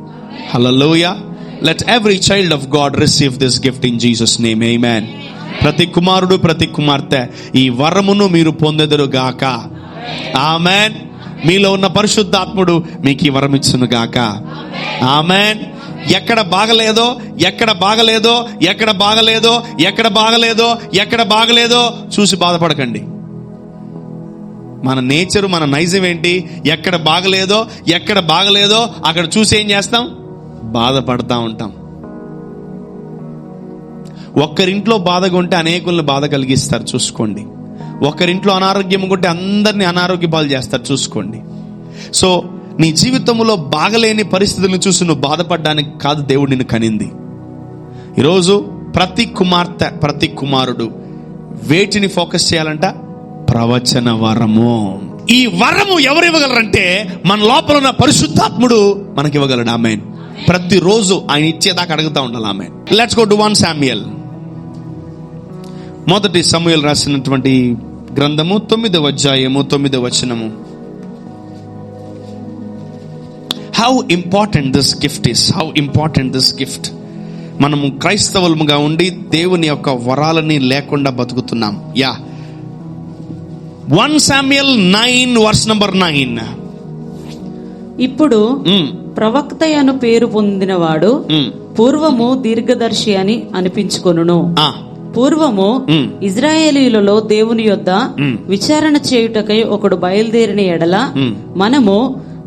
హల్లెలూయా. Let every child of God receive this gift in Jesus name. ఆమేన్. ప్రతి కుమారుడు, ప్రతి కుమార్తె ఈ వరమును మీరు పొందెదరు గాక. ఆమేన్. మీలో ఉన్న పరిశుద్ధాత్ముడు మీకు ఈ వరం ఇచ్చును గాక. ఆమేన్. ఎక్కడ బాగలేదో చూసి బాధపడకండి. మన నేచరు, మన నైజం ఏంటి? ఎక్కడ బాగలేదో అక్కడ చూసి ఏం చేస్తాం? బాధపడతా ఉంటాం. ఒక్కరింట్లో బాధగా ఉంటే అనేకులను బాధ కలిగిస్తారు, చూసుకోండి. ఒక్కరింట్లో అనారోగ్యం ఉంటే అందరినీ అనారోగ్య పాలు చేస్తారు, చూసుకోండి. సో నీ జీవితంలో బాగలేని పరిస్థితులను చూసి నువ్వు బాధపడడానికి కాదు దేవుడు నిన్ను కనింది. ఈరోజు ప్రతి కుమార్తె, ప్రతి కుమారుడు వేటిని ఫోకస్ చేయాలంట? ప్రవచన వరము. ఈ వరము ఎవరు ఇవ్వగలరంటే మన లోపల ఉన్న పరిశుద్ధాత్ముడు మనకి ఇవ్వగలడు. ఆమేన్. ప్రతిరోజు ఆయన ఇచ్చేదాకా అడుగుతా ఉండాలి. ఆమేన్. Let's go to 1 Samuel. మొదటి సమూయేలు రాసినటువంటి గ్రంథము 9వ అధ్యాయము 9వ వచనము. How important this gift. మనము క్రైస్తవులుగా ఉండి దేవుని యొక్క వరాలని లేకుండా బతుకుతున్నాం. 1 శామ్యుయల్ 9 వర్స్ నంబర్ 9. ఇప్పుడు ప్రవక్త అను పేరు పొందినవాడు పూర్వము దీర్ఘదర్శి అని అనిపించుకొనును. పూర్వము ఇజ్రాయేలీయులలో దేవుని యొద్ద విచారణ చేయుటకై ఒకడు బయలుదేరిన ఎడల మనము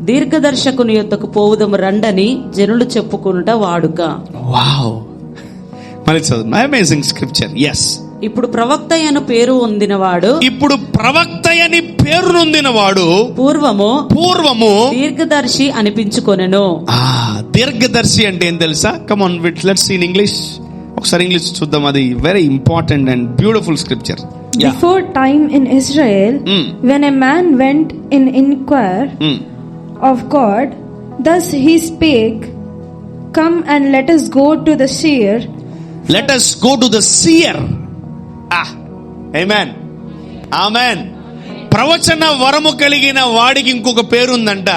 దీర్ఘదర్శకుని యొద్దకు పోవుదము రండని జనులు చెప్పుకునుట వాడుక. Wow, amazing scripture. yes. ఇప్పుడు ప్రవక్త అని పేరు పొందినవాడు పూర్వము దీర్ఘదర్శి అనిపించుకొనెను. దీర్ఘదర్శి అంటే ఏం తెలుసా? Come on, let's see in English. ఒకసారి ఇంగ్లీష్ చూద్దాం. అది very important and beautiful scripture. Before time in Israel, when a man went in inquire of God, thus he spake, come and let us go to the seer. Let us go to the seer. Amen. Amen. ప్రవచన వరము కలిగిన వాడికి ఇంకొక పేరు ఉందంట,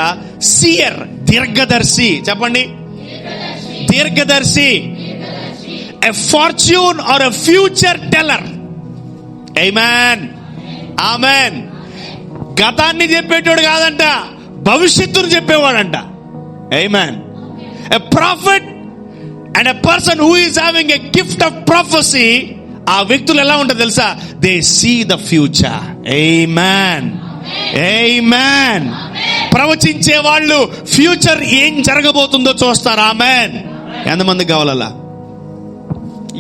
seer, దీర్ఘదర్శి. చెప్పండి, దీర్ఘదర్శి. A fortune or a future teller. Amen. Amen. గతాన్ని చెప్పేటోడు కాదంట, భవిష్యత్తును చెప్పేవాడంట. Amen. A prophet and a person who is having a gift of prophecy, ఆ వ్యక్తులు ఎలా ఉంటారు తెలుసా? They see the future. Amen. Amen. ప్రవచించే వాళ్ళు ఫ్యూచర్ ఏం జరగబోతుందో చూస్తారు. Amen. ఎంతమంది కావాలలా?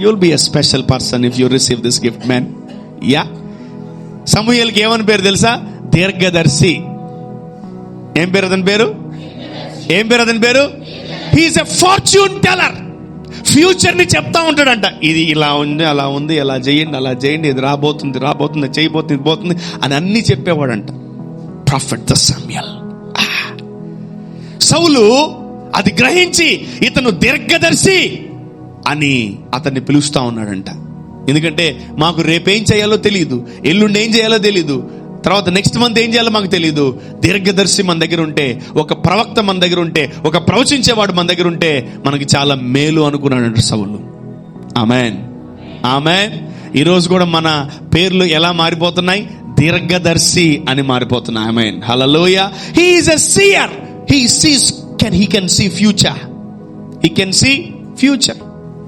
You'll be a special person if you receive this gift, man. Yeah. సమూయేలుకి ఏమని పేరు తెలుసా? దీర్ఘదర్శి. ఏం పేరు అతని పేరు? He is a fortune teller. Future ని చెప్తా ఉంటాడంట. ఇది ఇలా ఉంది, అలా ఉంది, ఎలా చేయండి, ఇది రాబోతుంది, చేయబోతుంది అని అన్ని చెప్పేవాడంట. ప్రాఫెట్ సమూయేల్. సౌలు అది గ్రహించి ఇతను దీర్ఘదర్శి అని అతన్ని పిలుస్తా ఉన్నాడంట. ఎందుకంటే మాకు రేపేం చేయాలో తెలియదు, ఎల్లుండి ఏం చేయాలో తెలియదు, తర్వాత నెక్స్ట్ మంత్ ఏం చేయాలో మాకు తెలియదు. దీర్ఘదర్శి మన దగ్గర ఉంటే, ఒక ప్రవక్త మన దగ్గర ఉంటే, ఒక ప్రవచించేవాడు మన దగ్గర ఉంటే మనకి చాలా మేలు అనుకున్నాడంట సౌలు. ఆమేన్. ఆమేన్. ఈరోజు కూడా మన పేర్లు ఎలా మారిపోతున్నాయి? దీర్ఘదర్శి అని మారిపోతున్నాయి. ఆమేన్. హల్లెలూయా. He is a seer. He can see future. He can see future.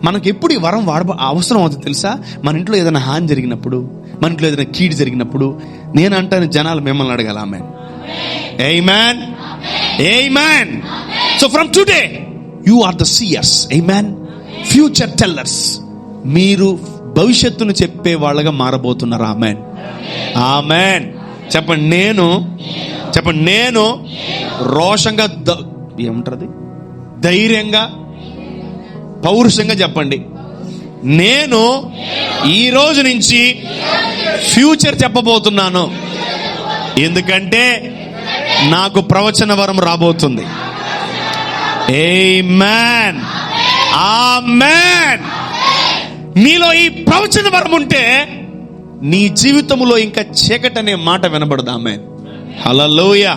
మనకు ఎప్పుడు ఈ వరం అవసరం అవుతుంది తెలుసా? మన ఇంట్లో ఏదైనా హాని జరిగినప్పుడు, మన ఇంట్లో ఏదైనా కీడు జరిగినప్పుడు నేను అంటాను, జనాలు మిమ్మల్ని అడగాలి. ఆమేన్. ఆమేన్. ఆమేన్. So from today you are the seers. ఆమేన్. Future tellers. మీరు భవిష్యత్తును చెప్పే వాళ్ళగా మారబోతున్నారు. ఆమేన్. ఆమేన్. చెప్పండి, నేను రోషంగా, ఏముంటది, ధైర్యంగా, పౌరుషంగా చెప్పండి, నేను ఈ రోజు నుంచి ఫ్యూచర్ చెప్పబోతున్నాను. ఎందుకంటే నాకు ప్రవచన వరం రాబోతుంది. ఆమేన్. ఆమేన్. మీలో ఈ ప్రవచన వరం ఉంటే నీ జీవితంలో ఇంకా చీకటి అనే మాట వినబడదు. ఆమేన్. హల్లెలూయా,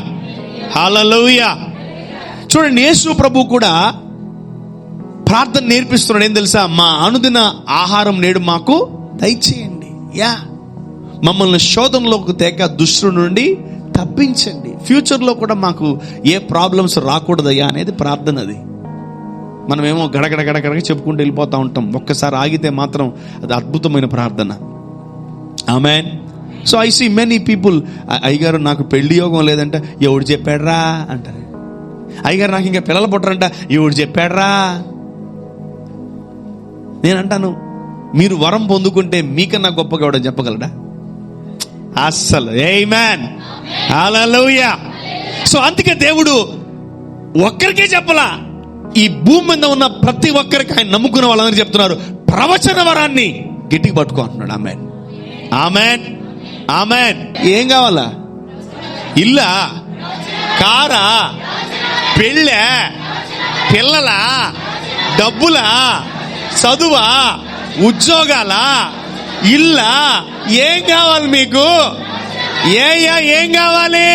హల్లెలూయా. చూడండి, యేసు ప్రభు కూడా ప్రార్థన నేర్పిస్తున్నాడు. ఏం తెలుసా? మా అనుదిన ఆహారం నేడు మాకు దయచేయండి. మమ్మల్ని శోధనలోకి తేక దుష్టుడి నుండి తప్పించండి. ఫ్యూచర్లో కూడా మాకు ఏ ప్రాబ్లమ్స్ రాకూడదయ్యా అనేది ప్రార్థన. అది మనమేమో గడగడ గడగడ చెప్పుకుంటూ వెళ్ళిపోతూ ఉంటాం. ఒక్కసారి ఆగితే మాత్రం అది అద్భుతమైన ప్రార్థన. ఆమేన్. So I see many people, అయ్యగారు నాకు పెళ్లి యోగం లేదంట, ఎవడు చెప్పాడ్రా అంటారు. అయ్యగారు నాకు ఇంకా పిల్లలు పుట్టరంట, ఎవడు చెప్పాడ్రా. నేనంటాను, మీరు వరం పొందుకుంటే మీకన్నా గొప్పగా ఎవడో చెప్పగలడా? అస్సలు. ఆమేన్, హల్లెలూయా. సో అందుకే దేవుడు ఒక్కరికే చెప్పలా, ఈ భూమి మీద ఉన్న ప్రతి ఒక్కరికి, ఆయన నమ్ముకున్న వాళ్ళందరూ చెప్తున్నారు, ప్రవచన వరాన్ని గట్టిగా పట్టుకో అంటున్నాడు. ఆమేన్, ఆమేన్, ఆమేన్. ఏం కావాలా? ఇల్లా, కారా, పెళ్ళా, పిల్లలా, డబ్బులా, చదువా, ఉద్యోగాలా, ఇల్లా, ఏం కావాలి మీకు? ఏం కావాలి?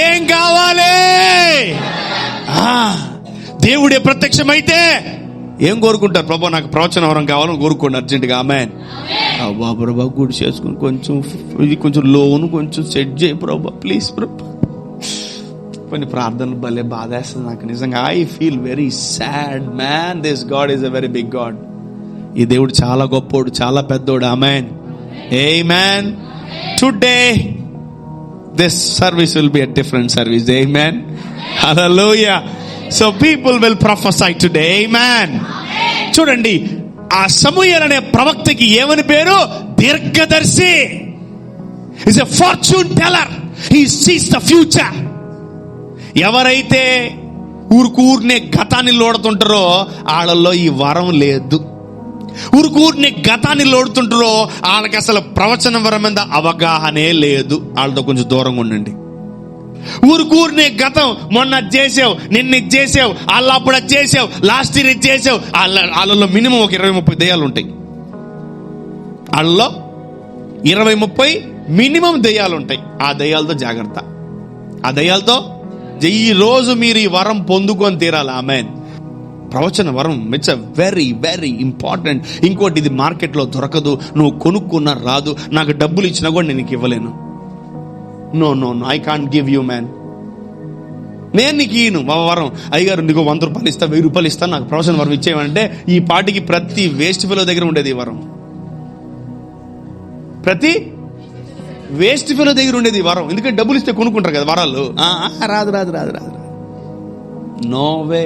ఏం కావాలి? దేవుడే ప్రత్యక్షమైతే ఏం కోరుకుంటారు? ప్రభా నాకు ప్రవచన వరం కావాలని కోరుకోండి అర్జెంటుగా. ఆమేన్. అబ్బా ప్రభా, గుడి చేసుకుని కొంచెం లోను కొంచెం సెట్ చేయి ప్రభా, ప్లీజ్ ప్రభా. కొన్ని ప్రార్థనలు భలే బాధేస్తుంది నాకు నిజంగా. I feel very sad man. This God is a very big God. ఈ దేవుడు చాలా గొప్పోడు, చాలా పెద్దోడు. ఆమేన్, ఆమేన్. Today this service will be a different service. ఆమేన్, హల్లెలూయా. So people will prophesy today. ఆమేన్. చూడండి, ఆ సమూయేలు అనే ప్రవక్తకి ఏమని పేరు? దీర్ఘదర్శి. Is a fortune teller. He sees the future. ఎవరైతే ఊరుకూరినే గతాన్ని లోడుతుంటారో వాళ్ళల్లో ఈ వరం లేదు. ఊరుకూరినే గతాన్ని లోడుతుంటారో వాళ్ళకి అసలు ప్రవచన వరం మీద అవగాహనే లేదు. వాళ్ళతో కొంచెం దూరంగా ఉండండి. ఊరుకూరినే గతం, మొన్న చేసావు, నిన్న చేసావు, అప్పుడు చేసావు, లాస్ట్ ఇయర్ చేసావు, వాళ్ళలో మినిమం ఒక 20-30 దెయ్యాలు ఉంటాయి. వాళ్ళలో 20-30 మినిమం దెయ్యాలు ఉంటాయి. ఆ దెయ్యాలతో జాగ్రత్త. ఆ దెయ్యాలతో ఈ రోజు మీరు ఈ వరం పొందుకొని తీరాలి. ఆమేన్. ప్రవచన వరం it's a very very important. ఇంకోటి, ఇది మార్కెట్లో దొరకదు, నువ్వు కొనుక్కున్నా రాదు, నాకు డబ్బులు ఇచ్చినా కూడా నేను నీకు ఇవ్వలేను. No no no, I can't give you man. నేను నీకు ఈను వరం. అయ్యగారు నీకు 100 రూపాయలు ఇస్తా, 1000 రూపాయలు ఇస్తా, నాకు ప్రవచన వరం ఇచ్చేయమంటే ఈ పాటికి ప్రతి వేస్ట్ ఫెలో దగ్గర ఉండేది ఈ వరం. ప్రతి వేస్ట్ ఫెలో దగ్గర ఉండేది వరం. ఎందుకంటే డబ్బులు ఇస్తే కొనుక్కుంటారు కదా వరాలు. రాదు రాదు రాదు రాదు. No way.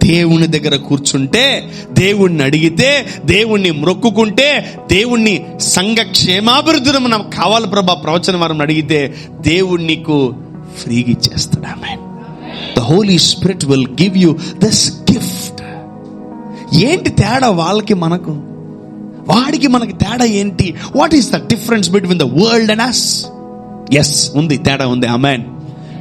దేవుని దగ్గర కూర్చుంటే, దేవుణ్ణి అడిగితే, దేవుణ్ణి మొక్కుకుంటే, దేవుణ్ణి సంఘ క్షేమాభివృద్ధి మనకు కావాలి ప్రభా ప్రవచన వరం అడిగితే దేవుడు నీకు ఫ్రీగా ఇచ్చేస్తాడు. ఆమేన్. The Holy Spirit will give you this gift. ఏంటి తేడా వాళ్ళకి మనకు? వాడికి మనకి తేడా ఏంటి? What is the difference between the world and us? Yes, ఉంది, తేడా ఉంది. ఆమేన్.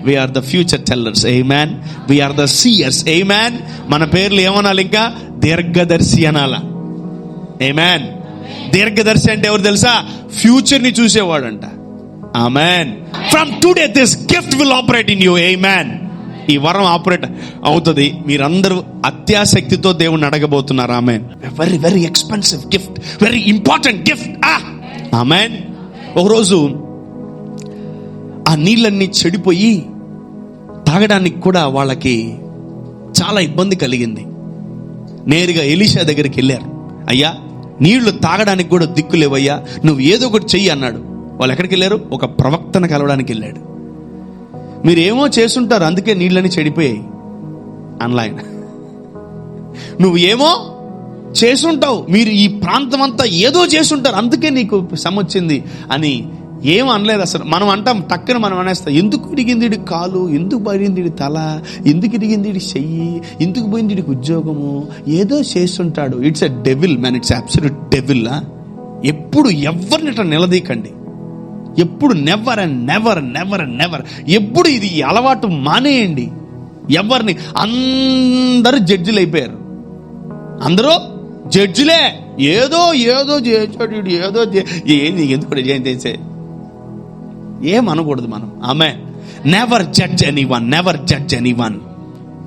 We are the future tellers. Amen. We are the seers. Amen. మన పేర్లు ఏమనాలి? ఇంకా దీర్ఘదర్శి అనాలా. Amen. దీర్ఘదర్శి అంటే ఎవరు తెలుసా? ఫ్యూచర్ ని చూసేవాడంట. Amen. From today this gift will operate in you. Amen. ఈ వరం ఆపరేట్ అవుతుంది. మీరందరూ అత్యాసక్తితో దేవుణ్ణి అడగబోతున్నారు. ఆమేన్. Very very expensive gift, very important gift. ఆమేన్. ఒకరోజు ఆ నీళ్ళన్నీ చెడిపోయి తాగడానికి కూడా వాళ్ళకి చాలా ఇబ్బంది కలిగింది. నేరుగా ఎలీషా దగ్గరికి వెళ్ళారు. అయ్యా, నీళ్లు తాగడానికి కూడా దిక్కు లేవయ్యా, నువ్వు ఏదో ఒకటి చెయ్యి అన్నాడు. వాళ్ళు ఎక్కడికి వెళ్ళారు? ఒక ప్రవక్తను కలవడానికి వెళ్ళాడు. మీరేమో చేస్తుంటారు, అందుకే నీళ్ళని చెడిపోయాయి అన్లైన్. నువ్వు ఏమో చేసుంటావు, మీరు ఈ ప్రాంతం అంతా ఏదో చేసుంటారు, అందుకే నీకు సమొచ్చింది అని ఏం అనలేదు అసలు. మనం అంటాం, టక్కున మనం అనేస్తాం, ఎందుకు ఇడిగింది ఇడి కాలు, ఎందుకు పడింది ఇడి తల, ఎందుకు ఇడిగింది ఇడి చెయ్యి, ఎందుకు పోయింది ఇడికి ఉద్యోగము, ఏదో చేస్తుంటాడు. It's a devil man, it's absolute devil. ఎప్పుడు ఎవరిని ఇట్లా నిలదీకండి. ఎప్పుడు never and never never and never, ఎప్పుడు ఇది అలవాటు మానేయండి. ఎవరిని, అందరూ జడ్జిలు అయిపోయారు, అందరూ జడ్జిలే. ఏదో చేసాడు వీడు, ఏంది ఎందుకు చేసే ఏమనకూడదు మనం. ఆమె never judge anyone, never judge anyone,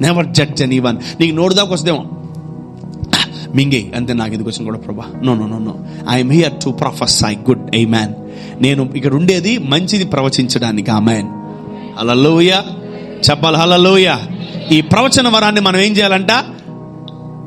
never judge anyone. నీకు నోరు దాకా వస్తేమో మింగే అంతే, నాకు ఎందుకు వచ్చింది కూడా ప్రభా. No no no no, I'm here to prophesy good. ఆమేన్. నేను ఇక్కడ ఉండేది మంచిది ప్రవచించడానికి. ఆమేన్. హల్లెలూయా చెప్పాలి. హల్లెలూయా. ఈ ప్రవచన వరాన్ని మనం ఏం చేయాలంట?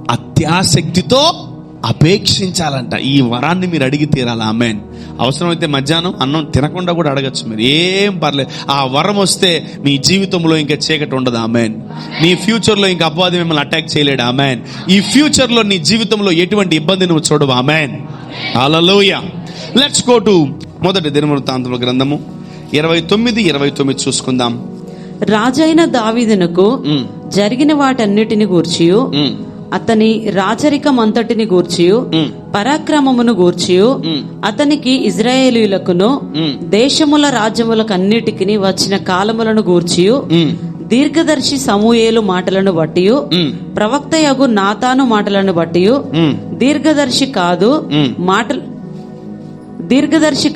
అత్యాసక్తితో అపేక్షించాలంట. ఈ వరాన్ని మీరు అడిగి తీరాలి. ఆమేన్. అవసరమైతే మధ్యాహ్నం అన్నం తినకుండా కూడా అడగచ్చు మీరు, ఏం పర్లేదు. ఆ వరం వస్తే మీ జీవితంలో ఇంకా చీకటి ఉండదు. ఆమేన్. నీ ఫ్యూచర్ లో ఇంకా అపవాది మిమ్మల్ని అటాక్ చేయలేడు. ఆమేన్. ఈ ఫ్యూచర్ లో నీ జీవితంలో ఎటువంటి ఇబ్బంది నువ్వు చూడవు. ఆమేన్. హల్లెలూయా. లెట్స్ గో టు మొదటి దినవృత్తాంతముల గ్రంథము 29:29 చూసుకుందాం. రాజైన దావీదునకు జరిగిన వాటన్నిటిని గూర్చియు, అతని రాజరికమంతటిని గూర్చియు, పరాక్రమమును గూర్చియు, అతనికి ఇజ్రాయేలీయులకును దేశముల రాజ్యములకన్నిటికి వచ్చిన కాలములను గూర్చియు, దీర్ఘదర్శి సమూయేలు మాటలను బట్టియు, ప్రవక్తయగు నాతాను మాటలను బట్టియు, దీర్ఘదర్శి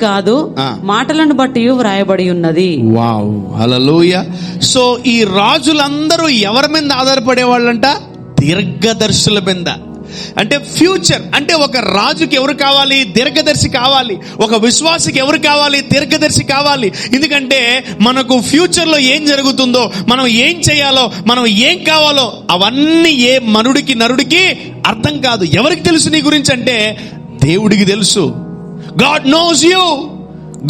కాదు మాటలను బట్టి వ్రాయబడి ఉన్నది. వావ్, హల్లెలూయా. సో ఈ రాజులందరూ ఎవరి మీద ఆధారపడే వాళ్ళంట? దీర్ఘదర్శుల మీద. అంటే ఫ్యూచర్ అంటే ఒక రాజుకి ఎవరు కావాలి? దీర్ఘదర్శి కావాలి. ఒక విశ్వాసికి ఎవరు కావాలి? దీర్ఘదర్శి కావాలి. ఎందుకంటే మనకు ఫ్యూచర్ లో ఏం జరుగుతుందో, మనం ఏం చేయాలో, మనం ఏం కావాలో అవన్నీ ఏ నరుడికి అర్థం కాదు. ఎవరికి తెలుసు నీ గురించి అంటే దేవుడికి తెలుసు. God knows you.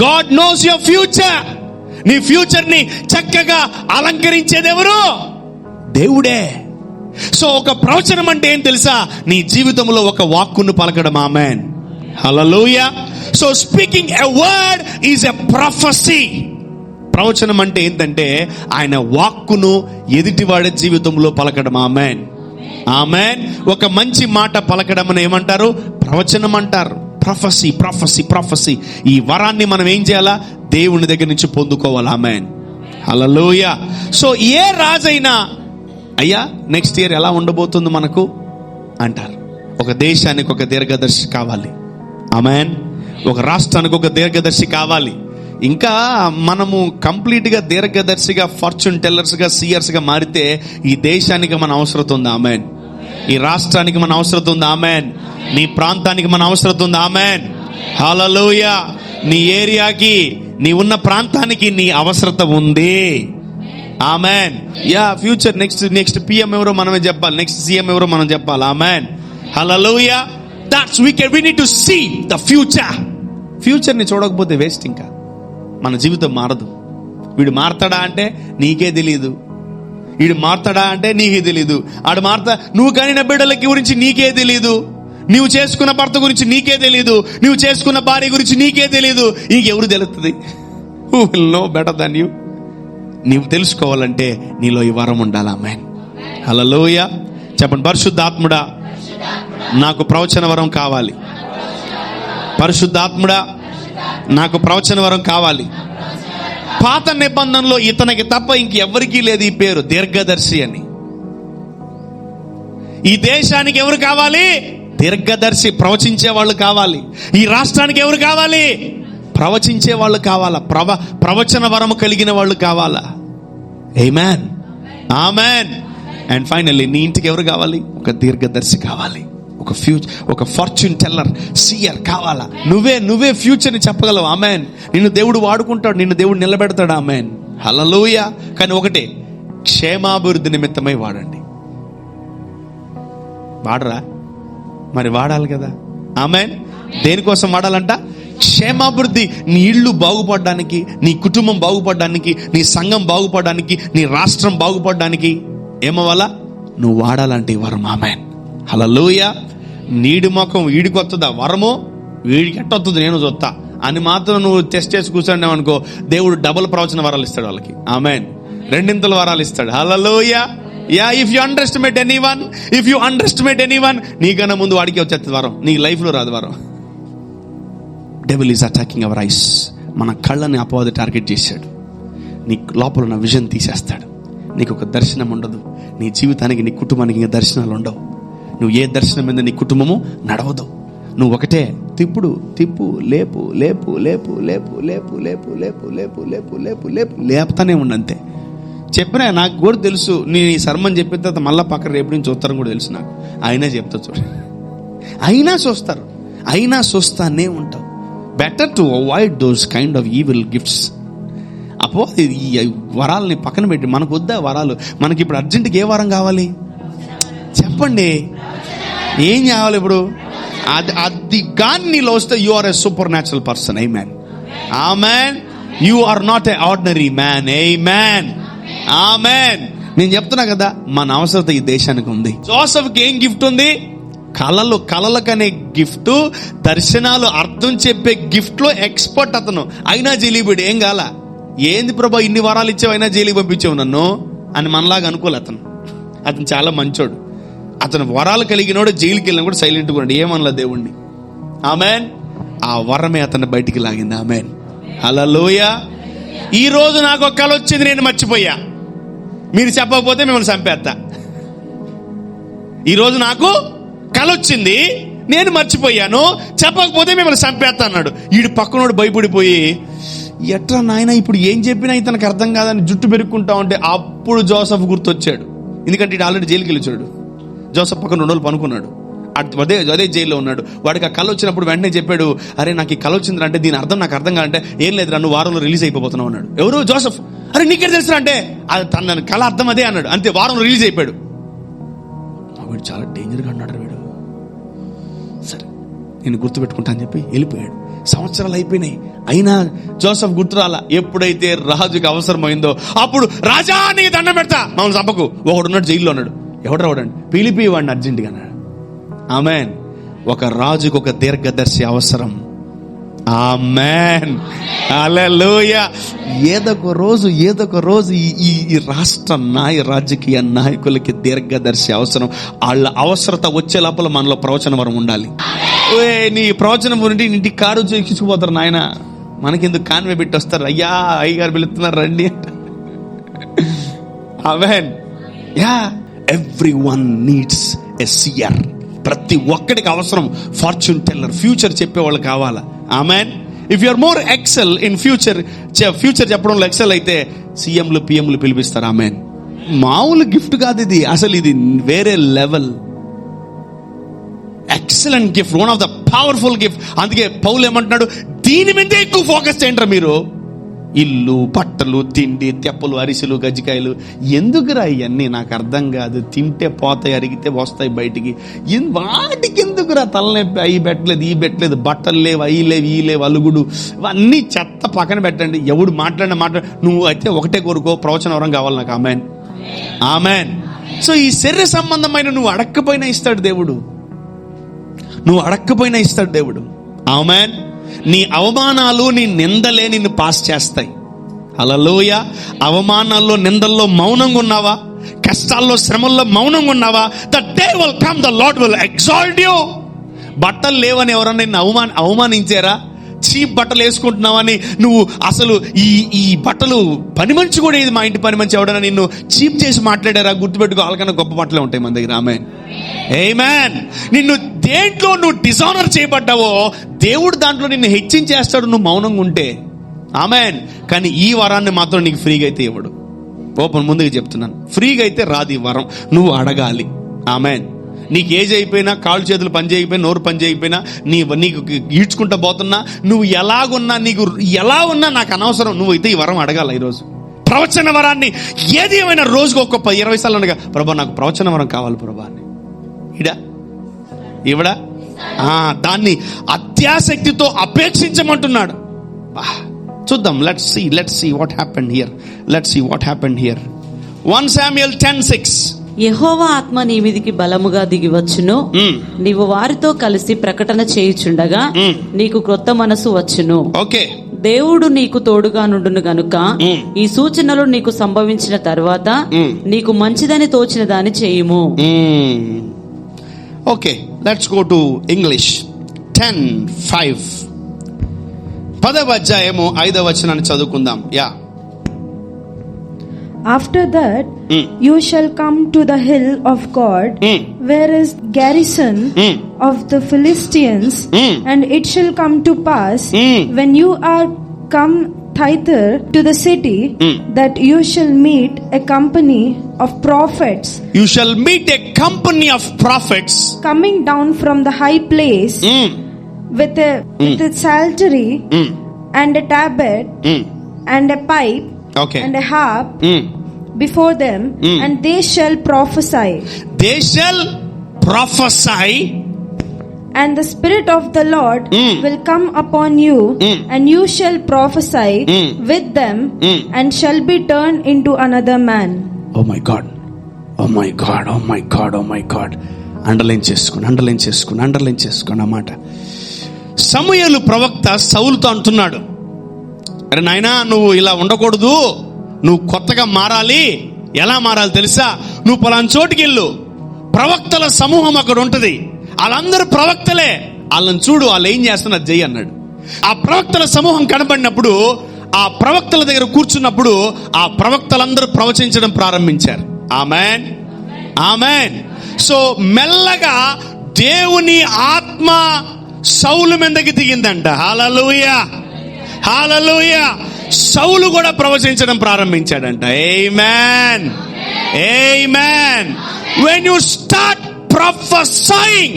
God knows your future. నీ ఫ్యూచర్ ని చక్కగా అలంకరించేది ఎవరు? దేవుడే. సో ఒక ప్రవచనం అంటే ఏం తెలుసా? నీ జీవితంలో ఒక వాక్కును పలకడం. ఆమేన్. హల్లెలూయా. So speaking a word is a prophecy. ప్రవచనం అంటే ఏంటంటే ఆయన వాక్కును ఎదుటివాడి జీవితంలో పలకడం. ఆమేన్. ఆమేన్. ఒక మంచి మాట పలకడం అని ఏమంటారు? ప్రవచనం అంటారు. ప్రొఫెసీ, ప్రొఫెసీ, ప్రొఫెసీ. ఈ వరాన్ని మనం ఏం చేయాలా? దేవుని దగ్గర నుంచి పొందుకోవాలి. ఆమేన్. హల్లెలూయా. సో ఏ రాజైనా అయ్యా నెక్స్ట్ ఇయర్ ఎలా ఉండబోతుంది మనకు అంటారు. ఒక దేశానికి ఒక దీర్ఘదర్శి కావాలి. ఆమేన్. ఒక రాష్ట్రానికి ఒక దీర్ఘదర్శి కావాలి. ఇంకా మనము కంప్లీట్ గా దీర్ఘదర్శిగా, ఫార్చ్యూన్ టెల్లర్స్ గా, సీయర్స్ గా మారితే ఈ దేశానికి మన అవసరం ఉంది. ఆమేన్. ఈ రాష్ట్రానికి మన అవసరం ఉంది. ఆమేన్. నీ ప్రాంతానికి మన అవసరం ఉంది. ఆమేన్. హల్లెలూయా. నీ ఏరియాకి, నీ ఉన్న ప్రాంతానికి నీ అవసరత ఉంది. ఆమేన్. యా ఫ్యూచర్ నెక్స్ట్ పిఎం ఎవరో మనమే చెప్పాలి, నెక్స్ట్ సీఎం ఎవరో మనం చెప్పాలి. ఆమేన్. హల్లెలూయా. That's we need to see the future. Future ని చూడకపోతే వేస్ట్. ఇంకా మన జీవితం మారదు. వీడు మారతాడా అంటే నీకే తెలియదు. వీడు మారతాడా అంటే నీకే తెలియదు. ఆడు మారతా, నువ్వు కనిన బిడ్డలకి గురించి నీకే తెలియదు. నువ్వు చేసుకున్న భర్త గురించి నీకే తెలియదు. నువ్వు చేసుకున్న భార్య గురించి నీకే తెలియదు. ఇంకెవరు తెలుస్తుంది? Who will know better than you? నీవు తెలుసుకోవాలంటే నీలో ఈ వరం ఉండాలి. ఆమేన్. హల్లెలూయా. చెప్పండి, పరిశుద్ధాత్ముడా నాకు ప్రవచన వరం కావాలి. పరిశుద్ధాత్ముడా నాకు ప్రవచన వరం కావాలి. పాత నిబంధనలో ఇతనికి తప్ప ఇంకెవ్వరికీ లేదు ఈ పేరు, దీర్ఘదర్శి అని. ఈ దేశానికి ఎవరు కావాలి? దీర్ఘదర్శి, ప్రవచించే వాళ్ళు కావాలి. ఈ రాష్ట్రానికి ఎవరు కావాలి? ప్రవచించే వాళ్ళు కావాలా. ప్రవచన వరము కలిగిన వాళ్ళు కావాలా. ఆమేన్. ఆమేన్. అండ్ ఫైనల్లీ నీ ఇంటికి ఎవరు కావాలి? ఒక దీర్ఘదర్శి కావాలి. ఒక ఫార్చ్యూన్ టెల్లర్, సీయర్ కావాలా. నువ్వే ఫ్యూచర్ ని చెప్పగలవు. ఆమేన్. నిన్ను దేవుడు వాడుకుంటాడు, నిన్ను దేవుడు నిలబెడతాడు. ఆమేన్. హల్లెలూయా. కానీ ఒకటే, క్షేమాభివృద్ధి నిమిత్తమై వాడండి. వాడరా? మరి వాడాలి కదా. ఆమేన్. దేనికోసం వాడాలంట? క్షేమాభివృద్ధి. నీ ఇల్లు బాగుపడడానికి, నీ కుటుంబం బాగుపడడానికి, నీ సంఘం బాగుపడడానికి, నీ రాష్ట్రం బాగుపడడానికి ఏమవ్వాలా? నువ్వు వాడాలంటే వరం. ఆమేన్. హల్లెలూయా. నీడి ముఖం వీడికి వస్తుందా వరము? వీడికి ఎట్టొస్తుంది నేను చూస్తా అని మాత్రం నువ్వు టెస్ట్ చేసి కూర్చున్నావు అనుకో, దేవుడు డబుల్ ప్రవచన వరాలు ఇస్తాడు వాళ్ళకి. ఆమేన్. రెండింతల వరాలు ఇస్తాడు. హల్లెలూయా. Yeah, if you underestimate anyone, నీకన్నా ముందు వాడికి వచ్చేస్తుంది వరం. నీ లైఫ్ లో రాదు వరం. Devil is attacking our eyes. మన కళ్ళని అపవాది టార్గెట్ చేశాడు. నీ లోపల ఉన్న విజన్ తీసేస్తాడు. నీకు ఒక దర్శనం ఉండదు. నీ జీవితానికి, నీ కుటుంబానికి ఇంకా దర్శనాలు ఉండవు. నువ్వు ఏ దర్శనం మీద నీ కుటుంబము నడవదు. నువ్వు ఒకటే తిప్పుడు, తిప్పు, లేపు, లేపు, లేపు, లేపు, లేపు, లేపు, లేపు, లేపు, లేపు, లేపు, లేపు, లేపుతానే ఉండంతే. చెప్పినా నాకు కూడా తెలుసు, నేను ఈ సర్మన్ చెప్పిన తర్వాత మళ్ళీ పక్కన రేపు నుంచి చూస్తారని కూడా తెలుసు నాకు. అయినా చెప్తా చూడ, అయినా చూస్తారు, అయినా చూస్తానే ఉంటావు. Better to avoid those kind of evil gifts. అపో ఈ వరాలని పక్కన పెట్టి, మనకు వద్దా వరాలు? మనకి ఇప్పుడు అర్జెంటుగా ఏ వరం కావాలి చెప్పండి? ఏం కావాలి ఇప్పుడు? అది కానీ నీలో వస్తే you are a supernatural person. ఆమేన్, ఆమేన్. You are not a ordinary man. ఆమేన్, ఆమేన్. నేను చెప్తున్నా కదా, మన అవసరత ఈ దేశానికి ఉంది. జోసెఫ్కి ఏం గిఫ్ట్ ఉంది? కలలకనే గిఫ్ట్, దర్శనాలు అర్థం చెప్పే గిఫ్ట్ లో ఎక్స్పర్ట్ అతను. అయినా జైలుబడి ఏం కాల. ఏంది ప్రభా ఇన్ని వరాలు ఇచ్చావు, అయినా జైలుకి పంపించావు నన్ను అని మనలాగా అనుకోలే. అతను చాలా మంచోడు. అతను వరాలు కలిగినోడు, జైలుకి వెళ్ళిన కూడా సైలెంట్ గా ఉండి ఏమనలా దేవుణ్ణి. ఆమేన్. ఆ వరమే అతన్ని బయటికి లాగింది. ఆమేన్, హల్లెలూయా. ఈ రోజు నాకు ఒక కల వచ్చింది, నేను మర్చిపోయా. మీరు చెప్పకపోతే మిమ్మల్ని చంపేస్తా. ఈ రోజు నాకు కల వచ్చింది, నేను మర్చిపోయాను, చెప్పకపోతే మిమ్మల్ని చంపేస్తా అన్నాడు. వీడి పక్కనోడు భయపడిపోయి, ఎట్లా నాయన ఇప్పుడు ఏం చెప్పినా ఇతనికి అర్థం కాదని జుట్టు పెరుక్కుంటా ఉంటే అప్పుడు జోసెఫ్ గుర్తొచ్చాడు. ఎందుకంటే ఇటు ఆల్రెడీ జైలుకి వెళ్ళొచ్చాడు. జోసెఫ్ పక్కన 2 రోజులు పనుకున్నాడు, అదే జైల్లో ఉన్నాడు. వాడికి ఆ కళ వచ్చినప్పుడు వెంటనే చెప్పాడు, అరే నాకు ఈ కళ వచ్చింది అంటే దీని అర్థం నాకు అర్థం కాదంటే, ఏం లేదురా నువ్వు వారంలో రిలీజ్ అయిపోతున్నావు అన్నాడు. ఎవరు? జోసెఫ్. అరే నీకే తెలుసురా అంటే, తన కళ అర్థం అదే అన్నాడు. అంతే, వారంలో రిలీజ్ అయిపోయాడు. వీడు చాలా డేంజర్గా అన్నాడు వీడు. సరే నేను గుర్తుపెట్టుకుంటా అని చెప్పి వెళ్ళిపోయాడు. సంవత్సరాలు అయిపోయినాయి, అయినా జోసెఫ్ గుర్తురాలా. ఎప్పుడైతే రాజుకి అవసరమైందో అప్పుడు, రాజా నీకు దండం పెడతా, మమ్మల్ని చంపకు. ఒకడున్నాడు జైల్లో ఉన్నాడు. ఎవడు రావడండి? పిలిపి వాడిని అర్జెంటుగా అన్నాడు. ఆమేన్. ఒక రాజుకు ఒక దీర్ఘదర్శి అవసరం. ఆమేన్, హల్లెలూయా. ఏదొక రోజు ఈ రాష్ట్ర రాజకీయ నాయకులకి దీర్ఘదర్శి అవసరం. వాళ్ళ అవసరత వచ్చే లోపల మనలో ప్రవచన వరం ఉండాలి. నీ ప్రవచనం ఉండి ఇంటికి కారు చూసుకుపోతారు నాయన, మనకెందుకు కాన్వే పెట్టి వస్తారు. అయ్యా అయ్యగారు పిలుస్తున్నారు రండి అంట. ఆమేన్. Yeah, everyone needs a seer. ప్రతి ఒక్కడికి అవసరం ఫార్చ్యూన్ టెల్లర్, ఫ్యూచర్ చెప్పేవాళ్ళు కావాలా. ఆమేన్. If you are more excel in future చెప్పడంలో ఎక్సెల్ అయితే సీఎంలు పిఎంలు పిలిపిస్తారు. ఆమేన్. మామూలు గిఫ్ట్ కాదు ఇది, అసలు ఇది వేరే level. Excellent gift, one of the powerful gift. అందుకే పౌలు ఏమంటున్నాడు, దీని మీదే ఎక్కువ ఫోకస్ చేయండి మీరు. ఇల్లు, బట్టలు, తిండి, తెప్పలు, అరిసెలు, గజ్జికాయలు ఎందుకురా ఇవన్నీ? నాకు అర్థం కాదు. తింటే పోతాయి, అరిగితే వస్తాయి బయటికి. వాటికి ఎందుకురా తలనొప్పి? అవి పెట్టలేదు, ఈ పెట్టలేదు, బట్టలు లేవు, అవి లేవు, ఈ లేవు, అలుగుడు, ఇవన్నీ చెత్త పక్కన పెట్టండి. ఎవడు మాట్లాడు, నువ్వు అయితే ఒకటే కోరుకో, ప్రవచన వరం కావాలి నాకు. ఆమేన్, ఆమేన్. సో ఈ శరీర సంబంధమైన నువ్వు అడక్కపోయినా ఇస్తాడు దేవుడు. నువ్వు అడక్కపోయినా ఇస్తాడు దేవుడు. ఆమేన్. నీ అవమానాలు, నీ నిందలే నిన్ను పాస్ చేస్తాయి. హల్లెలూయా. అవమానాల్లో, నిందల్లో మౌనంగా ఉన్నావా? కష్టాల్లో, శ్రమల్లో మౌనంగా ఉన్నావా? The day will come, the lord will exalt you. బట్టలు లేవని ఎవరన్నా నిన్ను అవమానించారా? చీప్ బట్టలు వేసుకుంటున్నావని నువ్వు అసలు ఈ బట్టలు పని మంచి కూడా, ఇది మా ఇంటి పని మంచి ఎవడన్నా నిన్ను చీప్ చేసి మాట్లాడారా? గుర్తుపెట్టుకో, వాళ్ళకన్నా గొప్ప బట్టలే ఉంటాయి మన దగ్గర. ఆమేన్, ఆమేన్. నిన్ను దేంట్లో నువ్వు డిజానర్ చేయబడ్డావో దేవుడు దాంట్లో నిన్ను హెచ్చించేస్తాడు నువ్వు మౌనంగా ఉంటే. ఆమేన్. కానీ ఈ వరాన్ని మాత్రం నీకు ఫ్రీగా అయితే ఇవ్వడు. ఓపెన్ ముందుగా చెప్తున్నాను, ఫ్రీగా అయితే రాదు ఈ వరం, నువ్వు అడగాలి. ఆమేన్. నీకు ఏజ్ అయిపోయినా, కాళ్ళు చేతులు పని చేయకపోయినా, నోరు పని చేయకపోయినా, నీకు ఈడ్చుకుంటా పోతున్నా, నువ్వు ఎలాగున్నా, నీకు ఎలా ఉన్నా నాకు అనవసరం, నువ్వు అయితే ఈ వరం అడగాల. ఈరోజు ప్రవచన వరాన్ని ఏది ఏమైనా రోజుకు ఒక్క 20 సార్లు అనగా, ప్రభా నాకు ప్రవచన వరం కావాలి ప్రభా అని. ఇవిడా దాన్ని అత్యాసక్తితో అపేక్షించమంటున్నాడు. చూద్దాం, let's see what happened here. 1 Samuel 10:6. యెహోవా ఆత్మ నీ మీదికి బలముగా దిగి వచ్చును, నీవు వారితో కలిసి ప్రకటన చేయుచుండగా నీకు క్రొత్త మనసు వచ్చును. ఓకే, దేవుడు నీకు తోడుగా నుండును గనుక ఈ సూచనలు నీకు సంభవించిన తర్వాత నీకు మంచిదని తోచిన దాన్ని చేయుము. Okay, let's go to English. 10:5. 10వ అధ్యాయము 5వ వచనాన్ని చదువుకుందాం. Yeah. After that, you shall come to the hill of God, where is garrison of the Philistines, and it shall come to pass, when you are come thither to the city, that you shall meet a company of prophets. You shall meet a company of prophets coming down from the high place with a psaltery and a tabret and a pipe and a harp before them, and they shall prophesy. They shall prophesy. And the Spirit of the Lord will come upon you, and you shall prophesy with them, and shall be turned into another man. Oh my God. Oh my God. Oh my God. Oh my God. Underline చేసుకోండి ఆ మాట. సమూయేలు ప్రవక్త సౌలుతో అంటున్నాడు, అరే నాయనా, నువ్వు ఇలా ఉండకూడదు, నువ్వు కొత్తగా మారాలి. ఎలా మారాలి తెలుసా? నువ్వు పలానా చోటుకి వెళ్ళు, ప్రవక్తల సమూహం అక్కడ ఉంటది, వాళ్ళందరూ ప్రవక్తలే, వాళ్ళని చూడు, వాళ్ళు ఏం చేస్తున్నారు చెయ్యి అన్నాడు. ఆ ప్రవక్తల సమూహం కనబడినప్పుడు, ఆ ప్రవక్తల దగ్గర కూర్చున్నప్పుడు, ఆ ప్రవక్తలందరూ ప్రవచించడం ప్రారంభించారు. ఆమేన్, ఆమేన్. సో మెల్లగా దేవుని ఆత్మ సౌలు మీదకి దిగిందంట. హల్లెలూయా, హల్లెలూయా. సౌలు కూడా ప్రవచించడం ప్రారంభించాడంట. ఆమేన్, ఆమేన్. When you start prophesying,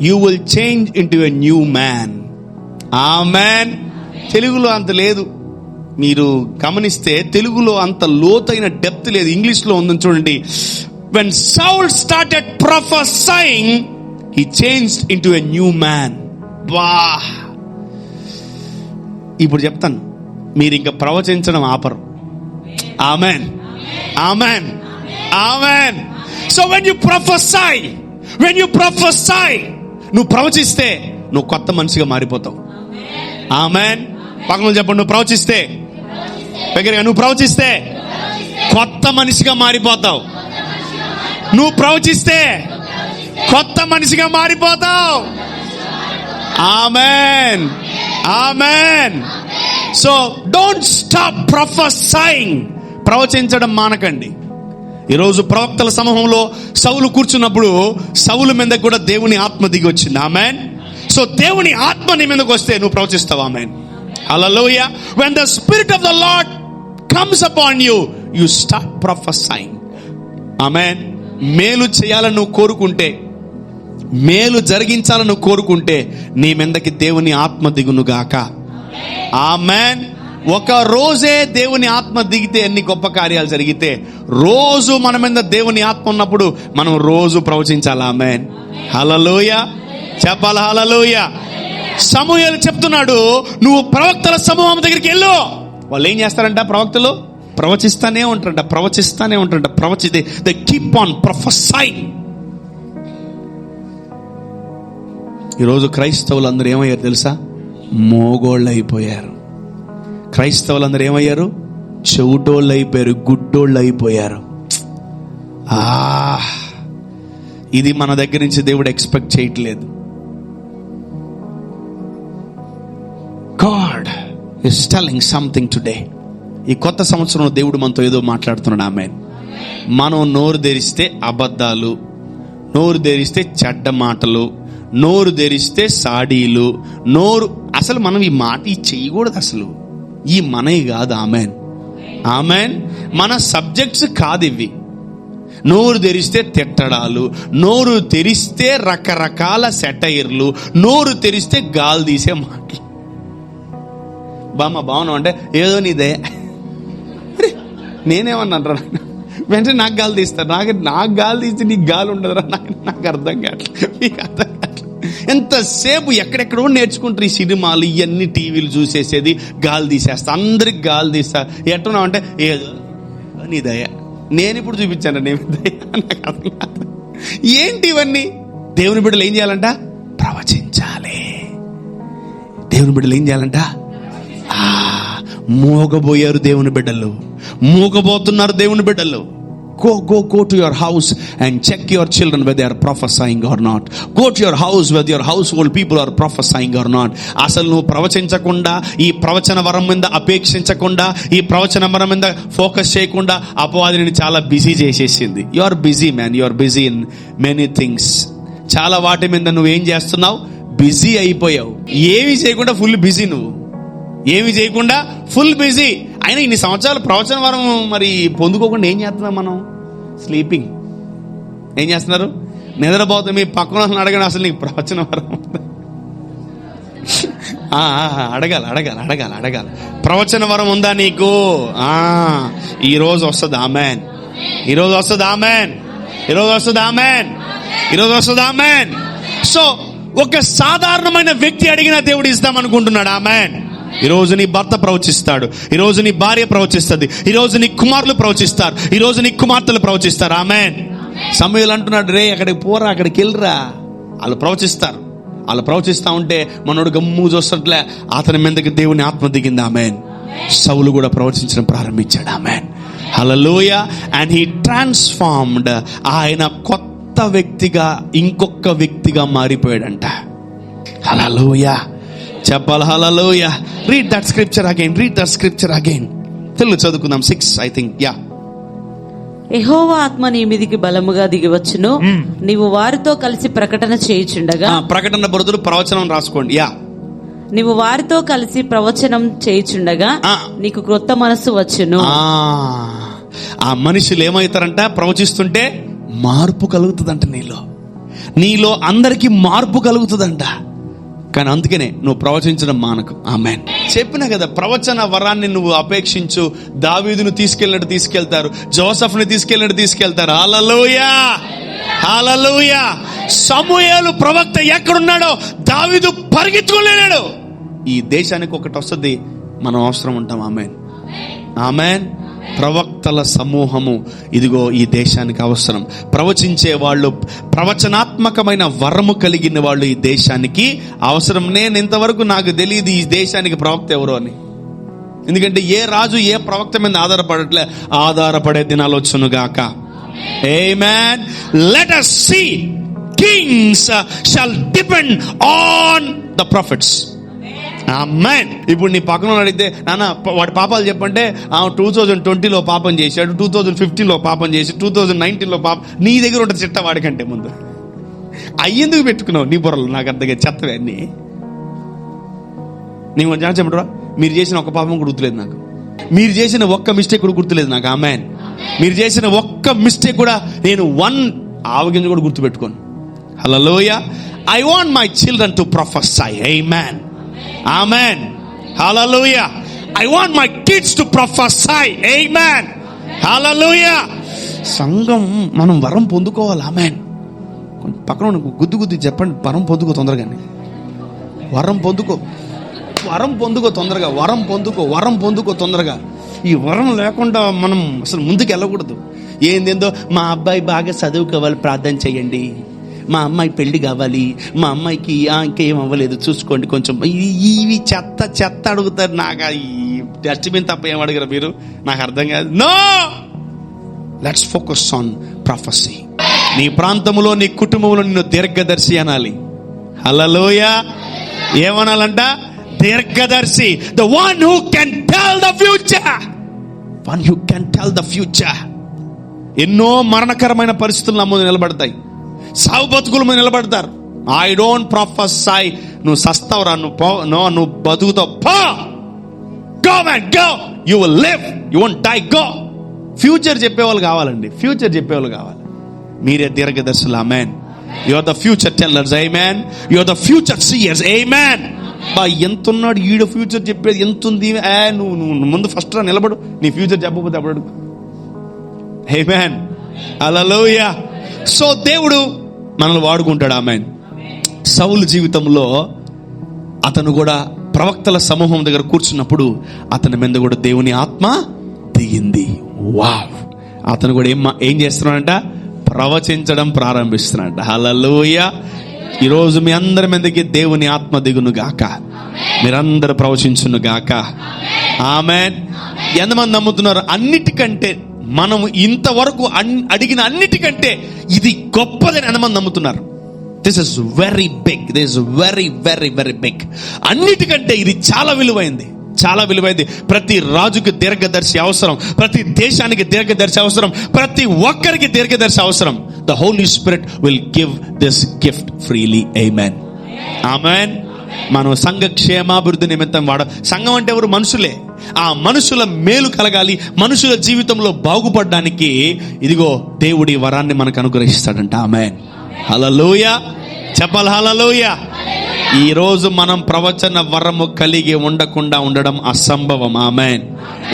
you will change into a new man. Amen. తెలుగులో అంత లేదు, మీరు గమనిస్తే తెలుగులో అంత లోతైన డెప్త్ లేదు. ఇంగ్లీష్ లో ఉందని చూడండి. When Saul started prophesying, he changed into a new man. వా, ఇప్పుడు చెప్తాను, మీరు ఇంకా ప్రవచించడం ఆపరు. ఆమెన్, ఆమెన్, ఆమెన్. So when you prophesy, నువ్వు ప్రవచిస్తే నువ్వు కొత్త మనిషిగా మారిపోతావు. ఆమెన్. పక్కన చెప్పండి, నువ్వు ప్రవచిస్తే, దగ్గరగా నువ్వు ప్రవచిస్తే కొత్త మనిషిగా మారిపోతావు. నువ్వు ప్రవచిస్తే కొత్త మనిషిగా మారిపోతావు. ఆమెన్, ఆమెన్. So don't stop prophesying. ప్రవచించడం మానకండి. ఈరోజు ప్రవక్తల సమూహంలో సౌలు కూర్చున్నప్పుడు సౌలు మీద కూడా దేవుని ఆత్మ దిగి వచ్చింది. ఆమెన్. సో దేవుని ఆత్మ నీ మీదకి వస్తే నువ్వు ప్రవచిస్తావు. ఆమెన్, హల్లెలూయా. When the Spirit of the Lord comes upon you, you start prophesying. Amen. మేలు చేయాలని నువ్వు కోరుకుంటే, మేలు జరిగించాలని నువ్వు కోరుకుంటే, నీ మీదకి దేవుని ఆత్మ దిగునుగాక. ఆమెన్. ఒక రోజే దేవుని ఆత్మ దిగితే ఎన్ని గొప్ప కార్యాలు జరిగితే, రోజు మన మీద దేవుని ఆత్మ ఉన్నప్పుడు మనం రోజు ప్రవచించాలి. ఆమెన్, హల్లెలూయా. చెప్పాలి, హల్లెలూయా. సమూయేలు చెప్తున్నాడు, నువ్వు ప్రవక్తల సమూహం దగ్గరికి వెళ్ళు. వాళ్ళు ఏం చేస్తారంట? ప్రవక్తలు ప్రవచిస్తానే ఉంటారంట. They keep on prophesying. ఈరోజు క్రైస్తవులందరూ ఏమయ్యారు తెలుసా? మోగోళ్ళు అయిపోయారు. క్రైస్తవులందరూ ఏమయ్యారు? చెవుటోళ్ళు అయిపోయారు, గుడ్డోళ్ళు అయిపోయారు. ఇది మన దగ్గర నుంచి దేవుడు ఎక్స్పెక్ట్ చేయట్లేదు. God is telling something today. ఈ కొత్త సంవత్సరంలో దేవుడు మనతో ఏదో మాట్లాడుతున్నాడు. ఆమేన్. మనం నోరు తెరిస్తే అబద్ధాలు, నోరు తెరిస్తే చెడ్డ మాటలు, నోరు తెరిస్తే సాడీలు, అసలు మనం ఈ మాట చేయకూడదు. అసలు ఈ మనవి కాదు. Amen, amen. మన సబ్జెక్ట్స్ కాదు ఇవి. నోరు తెరిస్తే తిట్టడాలు, నోరు తెరిస్తే రకరకాల సెటైర్లు, నోరు తెరిస్తే గాలి తీసే మాటలు. బామ్మ బాగున్నావు అంటే ఏదో నీదే, నేనేమన్నా వెంటనే నాకు గాలి తీస్తారు. నాకు గాలి తీస్తే నీకు గాలి ఉండదురా. నాకు అర్థం కావట్లేదు, మీకు అర్థం కావట్లేదు. ఎంతసేపు ఎక్కడెక్కడో నేర్చుకుంటారు ఈ సినిమాలు, ఇవన్నీ టీవీలు చూసేసేది, గాలి తీసేస్తా, అందరికి గాలి తీస్తా. ఎట్టున్నావు అంటే ఏదో నీ దయ. నేను ఇప్పుడు చూపించాను నీ దయ. నాకు అర్థం కాదు ఏంటి ఇవన్నీ. దేవుని బిడ్డలు ఏం చేయాలంట? ప్రవచించాలి. దేవుని బిడ్డలు ఏం చేయాలంట? మూగబోయారు దేవుని బిడ్డలు, మూగబోతున్నారు దేవుని బిడ్డలు. Go to your house and check your children whether they are prophesying or not. Go to your house whether your household people are prophesying or not. అసలు నువ్వు ప్రవచించకుండా, ఈ ప్రవచన వరం మీద అపేక్షించకుండా, ఈ ప్రవచన వరం మీద ఫోకస్ చేయకుండా అపవాది నిన్ను చాలా బిజీ చేసేసింది. You are busy man, you are busy in many things. చాలా వాటి మీద నువ్వేం చేస్తున్నావు? బిజీ అయిపోయావు. ఏమి చేయకుండా ఫుల్ బిజీ. నువ్వు ఏమి చేయకుండా ఫుల్ బిజీ. అయినా ఇన్ని సంవత్సరాలు ప్రవచన వరం మరి పొందుకోకుండా ఏం చేస్తున్నాం మనం? స్లీపింగ్. ఏం చేస్తున్నారు? నిద్రపోతే మీ పక్కన అడగండి, అసలు నీకు ప్రవచన వరం అడగాలి. ప్రవచన వరం ఉందా నీకు? ఈరోజు వస్తుంది. ఆమెన్. ఈరోజు వస్తుంది. ఆమెన్. ఈరోజు వస్తుంది. ఆమెన్. ఈరోజు వస్తుంది. ఆమెన్. సో ఒక సాధారణమైన వ్యక్తి అడిగిన దేవుడు ఇస్తాం అనుకుంటున్నాడు. ఆమెన్. ఈరోజు నీ భర్త ప్రవచిస్తాడు, ఈరోజు నీ భార్య ప్రవచిస్తుంది, ఈరోజు నీ కుమారులు ప్రవచిస్తారు, ఈరోజు నీ కుమార్తెలు ప్రవచిస్తారు. ఆమెన్. సమూయేలు అంటున్నాడు, రే అక్కడికి పోరా, అక్కడికి వెళ్ళరా. వాళ్ళు ప్రవచిస్తారు. వాళ్ళు ప్రవచిస్తా ఉంటే మనోడు గమ్ము చూస్తట్లే, అతని మీదకి దేవుని ఆత్మ దిగింది. ఆమెన్. సౌలు కూడా ప్రవచించడం ప్రారంభించాడు. ఆమెన్. హల్లెలూయా. And he transformed. ఆయన కొత్త వ్యక్తిగా, ఇంకొక వ్యక్తిగా మారిపోయాడంట. హల్లెలూయా. చెప్పాలి. హల్లెలూయా. Read that scripture again. Telugu చదువుకుందాం. 6 I think. యెహోవా ఆత్మ నీ మీదికి బలముగా దిగివచ్చును, నీవు వారితో కలిసి ప్రకటన చేయుచుండగా. ప్రకటన బదులు ప్రవచనం రాసుకోండి. నీవు వారితో కలిసి ప్రవచనం చేయుచుండగా నీకు క్రొత్త మనస్సు వచ్చును. ఆ మనుషులు ఏమవుతారంట? ప్రవచిస్తుంటే మార్పు కలుగుతుందంట. నీలో అందరికీ మార్పు కలుగుతుందంట. కానీ అందుకనే నువ్వు ప్రవచించడం మానకు. ఆమెన్. చెప్పినా కదా, ప్రవచన వరాన్ని నువ్వు అపేక్షించు. దావీదును తీసుకెళ్తారు, జోసెఫ్ని తీసుకెళ్తారు. హల్లెలూయా. హల్లెలూయా. సమూయేలు ప్రవక్త ఎక్కడున్నాడో దావీదు పరిగెత్తుకోలేడు. ఈ దేశానికి ఒకటి వస్తుంది, మనం అవసరం ఉంటాం. ఆమెన్. ఆమెన్. ప్రవక్తల సమూహము ఇదిగో ఈ దేశానికి అవసరం. ప్రవచించే వాళ్ళు, ప్రవచనాత్మకమైన వరము కలిగిన వాళ్ళు ఈ దేశానికి అవసరం. నేను ఇంతవరకు నాకు తెలియదు ఈ దేశానికి ప్రవక్త ఎవరో అని. ఎందుకంటే ఏ రాజు ఏ ప్రవక్త మీద ఆధారపడే దినాలు వచ్చును గాక. ఆమేన్. Let us see kings shall depend on the prophets. ఆమేన్. ఇప్పుడు నీ పక్కన అడిగితే, నాన్న వాడి పాపాలు చెప్పంటే 2020లో పాపం చేశాడు, 2015లో పాపం చేసి, 2019లో పాపం. నీ దగ్గర ఉంటుంది చిట్ట వాడికంటే ముందు. అయ్యేందుకు పెట్టుకున్నావు నీ బుర్రలు? నాకు అర్థంగా చెత్తవే అన్నీ. నీకు చెప్పరా, మీరు చేసిన ఒక్క పాపం కూడా గుర్తులేదు నాకు. మీరు చేసిన ఒక్క మిస్టేక్ కూడా గుర్తులేదు నాకు. ఆమేన్. మీరు చేసిన ఒక్క మిస్టేక్ కూడా నేను 1 ఆవగింజ కూడా గుర్తుపెట్టుకోను. హల్లెలూయా. I want my children to prophesy. ఆమేన్. Amen. Hallelujah. I want my kids to prophesy. Amen. Hallelujah. సంఘం మనం వరం పొందుకోవాలి. ఆమేన్. పక్కన గుద్దు చెప్పండి, వరం పొందుకో తొందరగానే. వరం పొందుకో తొందరగా. ఈ వరం లేకుండా మనం అసలు ముందుకు వెళ్ళకూడదు. ఏందేందో, మా అబ్బాయి బాగా చదువుకోవాలి, ప్రార్థన చేయండి. మా అమ్మాయి పెళ్లి కావాలి, మా అమ్మాయికి ఇంకేం అవ్వలేదు చూసుకోండి కొంచెం. ఇవి చెత్త అడుగుతారు. నాకు ఈ డస్ట్బిన్ తప్ప ఏం అడిగారు మీరు? నాకు అర్థం కాదు. No, let's focus on prophecy. నీ ప్రాంతంలో, నీ కుటుంబంలో నిన్ను దీర్ఘదర్శి అనాలి. హల్లెలూయా. ఏమనాలంట? దీర్ఘదర్శి. The one who can tell the future. ఎన్నో మరణకరమైన పరిస్థితులు నా ముందు నిలబడతాయి, సావు బతుకుల మీద నిలబడతారు. I don't prophesy. నువ్వు సస్తావురా, నువ్వు బతుకుతావు. Go man, go. You will live, you won't die. Go. Future చెప్పేవాళ్ళు కావాలండి. మీరే దీర్ఘదర్శులు. ఆమేన్. You are the future tellers. ఆమేన్. You are the future seers. ఆమేన్. ఎంత ఉన్నాడు ఈడ ఫ్యూచర్ చెప్పేది, ఎంత ఉంది. నువ్వు ముందు ఫస్ట్ రా నిలబడు. నీ ఫ్యూచర్ చెప్పకపోతే అప్పుడు. ఆమేన్. హల్లెలూయా. సో దేవుడు మనల్ని వాడుకుంటాడు. ఆమేన్. సౌలు జీవితంలో అతను కూడా ప్రవక్తల సమూహం దగ్గర కూర్చున్నప్పుడు అతని మీద కూడా దేవుని ఆత్మ దిగింది. వావ్. అతను కూడా ఏం చేస్తున్నాడంట? ప్రవచించడం ప్రారంభిస్తున్నాడు. హల్లెలూయా. ఈరోజు మీ అందరి మీదకి దేవుని ఆత్మ దిగును గాక. మీరందరూ ప్రవచించును గాక. ఆమేన్. ఎంతమంది నమ్ముతున్నారు? అన్నిటికంటే మనం ఇంతవరకు అడిగిన అన్నిటికంటే ఇది గొప్పదని ఎంతమంది నమ్ముతున్నారు? This is very big, this is very very very big. అన్నిటికంటే ఇది చాలా విలువైంది, చాలా విలువైంది. ప్రతి రాజుకి దీర్ఘదర్శి అవసరం, ప్రతి దేశానికి దీర్ఘదర్శి అవసరం, ప్రతి ఒక్కరికి దీర్ఘదర్శి అవసరం. The Holy Spirit will give this gift freely. ఆమేన్, ఆమేన్. మనం సంఘ క్షేమాభివృద్ధి నిమిత్తం సంఘం అంటే ఎవరు? మనుషులే. ఆ మనుషుల మేలు కలగాలి, మనుషుల జీవితంలో బాగుపడడానికి ఇదిగో దేవుడి వరాన్ని మనకు అనుగ్రహిస్తాడంట. ఆమేన్, హల్లెలూయా. చెప్పాలి హల్లెలూయా. ఈ రోజు మనం ప్రవచన వరము కలిగి ఉండకుండా ఉండడం అసంభవం. ఆమేన్.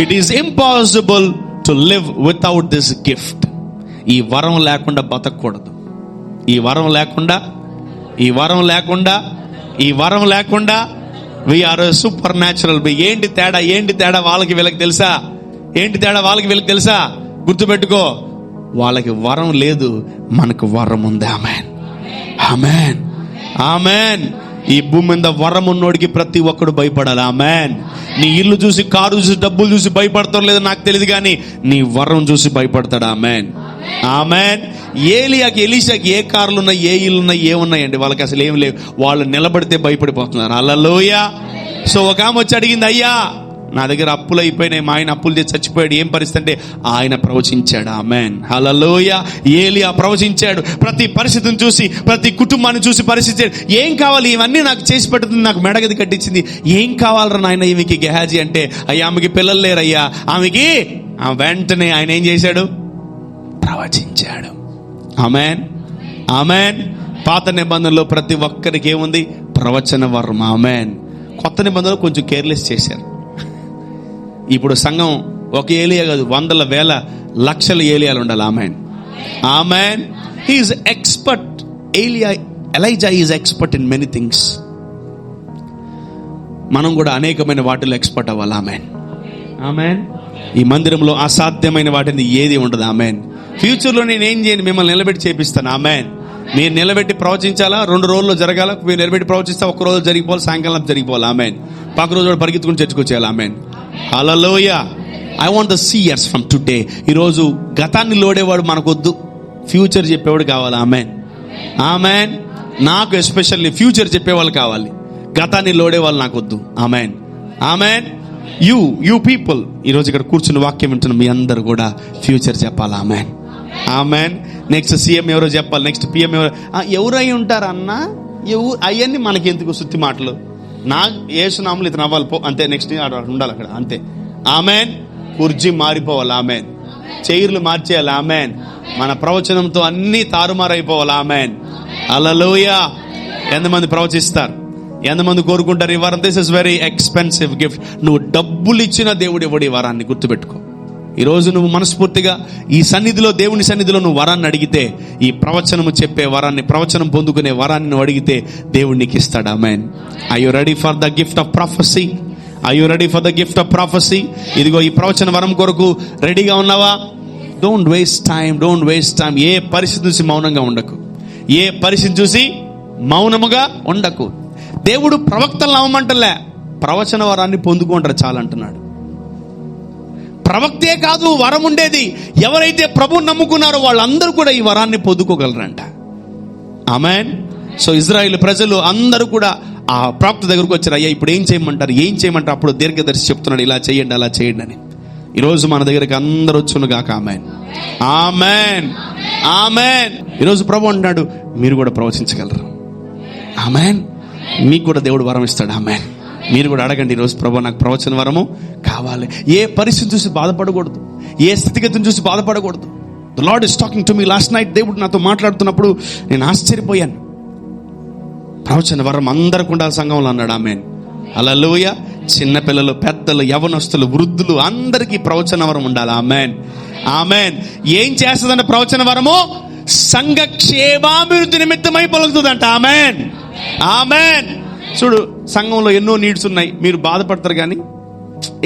It is impossible to live without this gift. ఈ వరం లేకుండా బతకూడదు. ఈ వరం లేకుండా వీఆర్ సూపర్ న్యాచురల్. ఏంటి తేడా వాళ్ళకి వీళ్ళకి తెలుసా? గుర్తుపెట్టుకో, వాళ్ళకి వరం లేదు, మనకు వరం ఉంది. ఆమేన్, ఆమేన్, ఆమేన్. ఈ భూమి మీద వరం ఉన్నోడికి ప్రతి ఒక్కడు భయపడాలి. ఆమేన్. నీ ఇల్లు చూసి, కారు చూసి, డబ్బులు చూసి భయపడతారు లేదో నాకు తెలియదు, కానీ నీ వరం చూసి భయపడతాడు. ఆమేన్, ఆమేన్. ఎలీషాకి ఏ కార్లు ఉన్నాయి, ఏ ఇల్లు ఉన్నాయి, ఏమున్నాయండి? వాళ్ళకి అసలు ఏం లేవు. వాళ్ళు నిలబడితే భయపడిపోతున్నారు. హల్లెలూయా. సో ఒక ఆమె వచ్చి అడిగింది, అయ్యా నా దగ్గర అప్పులు అయిపోయినాయి, మా ఆయన అప్పులు చేసి చచ్చిపోయాడు, ఏం పరిస్థితి అంటే ఆయన ప్రవచించాడు. ఆమేన్, హల్లెలూయా. ఏలియా ప్రవచించాడు. ప్రతి పరిస్థితిని చూసి, ప్రతి కుటుంబాన్ని చూసి పరిస్థితి, ఏం కావాలి? ఇవన్నీ నాకు చేసి పెడుతుంది, నాకు మెడగది కట్టించింది, ఏం కావాలరా నాయన ఈమెకి గెహాజీ అంటే? అయ్యా ఆమెకి పిల్లలు లేరయ్యా. ఆమెకి వెంటనే ఆయన ఏం చేశాడు? ప్రవచించాడు. ఆమేన్, ఆమేన్. పాత నిబంధనలో ప్రతి ఒక్కరికి ఏముంది? ప్రవచన వరం. ఆమేన్. కొత్త నిబంధనలు కొంచెం కేర్లెస్ చేశారు. ఇప్పుడు సంఘం ఒక ఏలియా కాదు, వందల వేల లక్షల ఏలియాలు ఉండాలి. ఆమేన్, ఆమేన్. He is expert. Elijah is expert in many things. మనం కూడా అనేకమైన వాటిలో ఎక్స్పర్ట్ అవ్వాలి. ఆమేన్, ఆమేన్. ఈ మందిరంలో అసాధ్యమైన వాటిని ఏది ఉండదు. ఆమేన్. ఫ్యూచర్లో నేను ఏం చేయను, మిమ్మల్ని నిలబెట్టి చేపిస్తాను. ఆమేన్. మీరు నిలబెట్టి ప్రవచించాలా? 2 రోజుల్లో జరగాల. మీరు నిలబెట్టి ప్రవచిస్తే 1 రోజు జరిగిపోవాలి, సాయంకాలం జరిగిపోవాలి. ఆమేన్. పక్క రోజు పరిగెత్తుకుని చర్చకొచ్చేయాలి. ఆమేన్, హల్లెలూయా. I want the seers from today. ఈరోజు గతాన్ని లోడేవాడు మనకొద్దు, ఫ్యూచర్ చెప్పేవాడు కావాలి. ఆమేన్, ఆమేన్. నాకు ఎస్పెషల్లీ ఫ్యూచర్ చెప్పేవాళ్ళు కావాలి, గతాన్ని లోడేవాళ్ళు నాకొద్దు. ఆమేన్, ఆమేన్. యూ పీపుల్ ఈరోజు ఇక్కడ కూర్చుని వాక్యం వింటున్న మీ అందరూ కూడా ఫ్యూచర్ చెప్పాలి. ఆమేన్, ఆమేన్. నెక్స్ట్ సీఎం ఎవరో చెప్పాలి, నెక్స్ట్ పిఎం ఎవరై ఉంటారు అన్న, అవన్నీ మనకి ఎందుకు సుత్తి మాటలు? నా యేసునామములో ఇతను అవ్వాలి పో, అంతే. నెక్స్ట్ ఉండాలి అక్కడ, అంతే. ఆమేన్. కుర్జీ మారిపోవాలి. ఆమేన్. చైర్లు మార్చేయాలి. ఆమేన్. మన ప్రవచనంతో అన్ని తారుమారైపోవాలి. ఆమేన్, హల్లెలూయా. ఎంతమంది ప్రవచిస్తారు? ఎంతమంది కోరుకుంటారు ఈ వరం? This is very expensive gift. నువ్వు డబ్బులు ఇచ్చిన దేవుడు ఇవ్వడు ఈ వరాన్ని, గుర్తుపెట్టుకో. ఈరోజు నువ్వు మనస్ఫూర్తిగా ఈ సన్నిధిలో, దేవుని సన్నిధిలో నువ్వు వరాన్ని అడిగితే, ఈ ప్రవచనము చెప్పే వరాన్ని, ప్రవచనం పొందుకునే వరాన్ని నువ్వు అడిగితే దేవుడు నీకు ఇస్తాడు. ఆమేన్. Are you ready for the gift of prophecy? Are you ready for the gift of prophecy? ఇదిగో ఈ ప్రవచన వరం కొరకు రెడీగా ఉన్నావా? Don't waste time. ఏ పరిస్థితి చూసి మౌనంగా ఉండకు, ఏ పరిస్థితి చూసి మౌనముగా ఉండకు. దేవుడు ప్రవక్తలను నమ్మమంటలే, ప్రవచన వరాన్ని పొందుకుంటారు చాలంటున్నాడు. ప్రవక్తే కాదు వరం ఉండేది, ఎవరైతే ప్రభువుని నమ్ముకున్నారో వాళ్ళందరూ కూడా ఈ వరాన్ని పొందుకోగలరంట. ఆమేన్. సో ఇజ్రాయేల్ ప్రజలు అందరూ కూడా ఆ ప్రవక్త దగ్గరకు వచ్చారు. అయ్యా ఇప్పుడు ఏం చేయమంటారు? అప్పుడు దీర్ఘదర్శి చెప్తున్నాడు, ఇలా చేయండి, అలా చేయండి అని. ఈరోజు మన దగ్గరికి అందరూ వచ్చును గాక. ఆమేన్, ఆమేన్, ఆమేన్. ఈరోజు ప్రభు అంటున్నాడు, మీరు కూడా ప్రవచించగలరు. ఆమేన్. మీకు కూడా దేవుడు వరం ఇస్తాడు. ఆమేన్. మీరు కూడా అడగండి ఈరోజు, ప్రభు నాకు ప్రవచన వరము కావాలి. ఏ పరిస్థితి చూసి బాధపడకూడదు, ఏ స్థితిగతిని చూసి బాధపడకూడదు. The lord is talking to me. Last night దేవుడు నాతో మాట్లాడుతున్నప్పుడు నేను ఆశ్చర్యపోయాను. ప్రవచన వరం అందరికి ఉండాలి సంఘంలో అన్నాడు. ఆమేన్, హల్లెలూయా. చిన్నపిల్లలు, పెద్దలు, యవనస్తులు, వృద్ధులు అందరికీ ప్రవచన వరం ఉండాలి. ఆమేన్, ఆమేన్. ఏం చేస్తుందంటే ప్రవచన వరము సంఘ క్షేమాభివృద్ధి నిమిత్తమై పలుకుతుందంట. ఆమేన్, ఆమేన్. చూడు, సంఘంలో ఎన్నో నీడ్స్ ఉన్నాయి, మీరు బాధపడతారు కానీ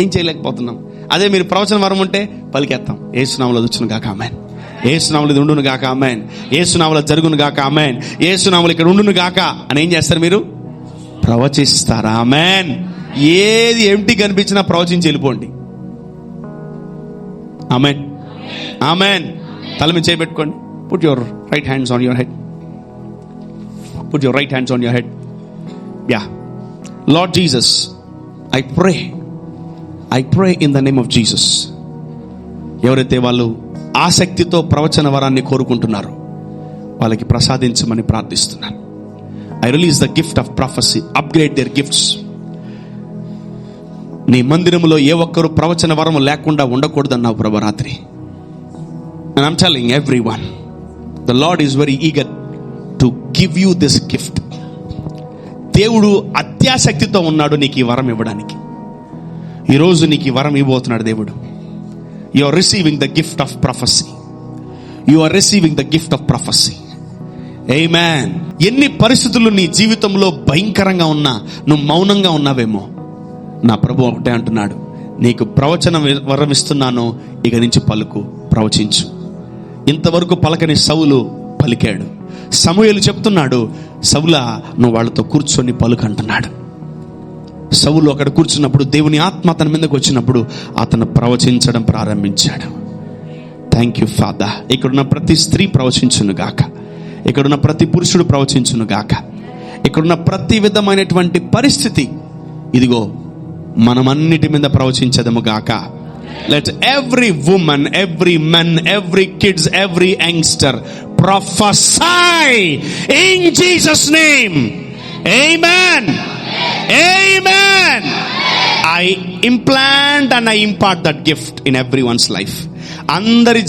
ఏం చేయలేకపోతున్నాం. అదే మీరు ప్రవచన వరం ఉంటే పలికేస్తాం. యేసునామములో వచ్చును గాక. ఆమేన్. యేసునామములో ఇది ఉండును గాక. ఆమేన్. యేసునామములో జరుగును గాక. ఆమేన్. యేసునామములో ఇక్కడ ఉండును గాక అని ఏం చేస్తారు? మీరు ప్రవచిస్తారు. ఆమేన్. ఏది ఎంటీ కనిపించినా ప్రవచించి వెళ్ళిపోండి. ఆమేన్. ఆమెన్. తల మీద చేయబెట్టుకోండి. Put your right hands on your head. Put your right hands on your head. Yeah. Lord Jesus, I pray in the name of Jesus. ఎవరైతే వాళ్ళు ఆసక్తితో ప్రవచన వరాన్ని కోరుకుంటున్నారో వాళ్ళకి ప్రసాదించమని ప్రార్థిస్తున్నాను. I release the gift of prophecy. Upgrade their gifts. నీ మందిరములో ఏ ఒక్కరు ప్రవచన వరం లేకుండా ఉండకూడదన్నావు ప్రభు రాత్రి. And I'm telling everyone, the Lord is very eager to give you this gift. దేవుడు అత్యాసక్తితో ఉన్నాడు నీకు ఈ వరం ఇవ్వడానికి. ఈరోజు నీకు ఈ వరం ఇవ్వబోతున్నాడు దేవుడు. You are receiving the gift of prophecy. You are receiving the gift of prophecy. Amen. ఎన్ని పరిస్థితులు నీ జీవితంలో భయంకరంగా ఉన్నా నువ్వు మౌనంగా ఉన్నావేమో, నా ప్రభు ఒకటే అంటున్నాడు, నీకు ప్రవచన వరం ఇస్తున్నాను, ఇక నుంచి పలుకు, ప్రవచించు. ఇంతవరకు పలకని సౌలు పలికాడు. సమూయేలు చెప్తున్నాడు, సౌలా నువ్వు వాళ్ళతో కూర్చొని పలుకు అంటున్నాడు. సౌలు అక్కడ కూర్చున్నప్పుడు దేవుని ఆత్మ అతని మీదకి వచ్చినప్పుడు అతను ప్రవచించడం ప్రారంభించాడు. Thank you father. ఇక్కడున్న ప్రతి స్త్రీ ప్రవచించును గాక, ఇక్కడున్న ప్రతి పురుషుడు ప్రవచించును గాక, ఇక్కడున్న ప్రతి విధమైనటువంటి పరిస్థితి ఇదిగో మనమన్నిటి మీద ప్రవచించదము గాక. Let every woman, every man, every kids, every youngster prophesy in Jesus' name. Amen. Amen. I implant and I impart that gift in everyone's life. అందరి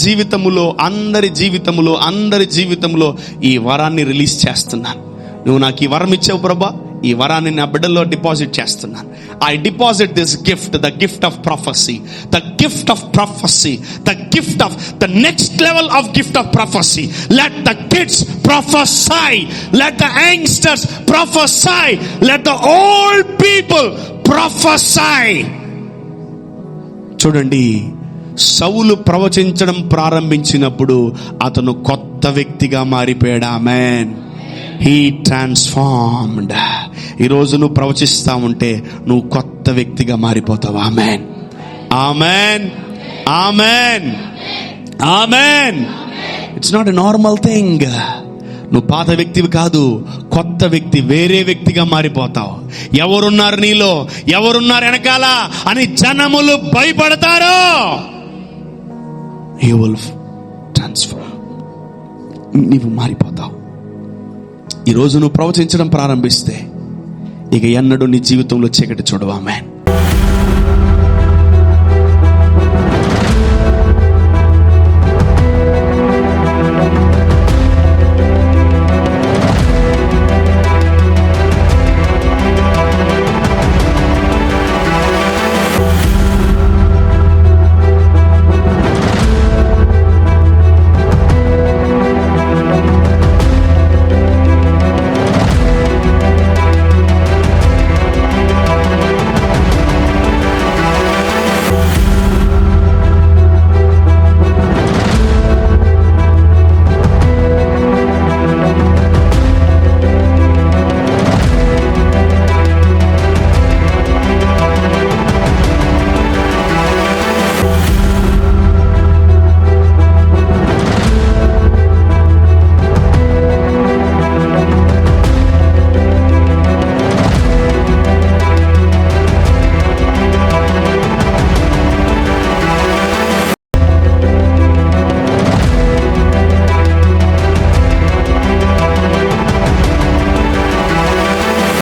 జీవితంలో ఈ వరాన్ని రిలీజ్ చేస్తున్నాను. నువ్వు నాకు ఈ వరం ఇచ్చావు ప్రభా, ఈ వరాన్ని నా బిడ్డల్లో డిపాజిట్ చేస్తున్నాను. I deposit this gift, the gift of prophecy, the gift of prophecy, the gift of the next level of gift of prophecy. Let the kids prophesy, let the youngsters prophesy, let the old people prophesy. చూడండి, సౌలు ప్రవచించడం ప్రారంభించినప్పుడు అతను కొత్త వ్యక్తిగా మారిపోయాడు. ఆమేన్. He transformed. ఈరోజు నువ్వు ప్రవచిస్తా ఉంటే నువ్వు కొత్త వ్యక్తిగా మారిపోతావు. ఆమేన్. ఆమేన్. ఆమేన్. ఆమేన్. It's not a normal thing. నువ్వు పాత వ్యక్తివి కాదు, కొత్త వ్యక్తి, వేరే వ్యక్తిగా మారిపోతావు. ఎవరున్నారు నీలో, ఎవరున్నారు వెనకాల అని జనములు భయపడతారు. You will transform. నీవు మారిపోతావు. ఈరోజు నువ్వు ప్రవచించడం ప్రారంభిస్తే ఇక ఎన్నడూ నీ జీవితంలో చీకటి చూడవు. ఆమేన్.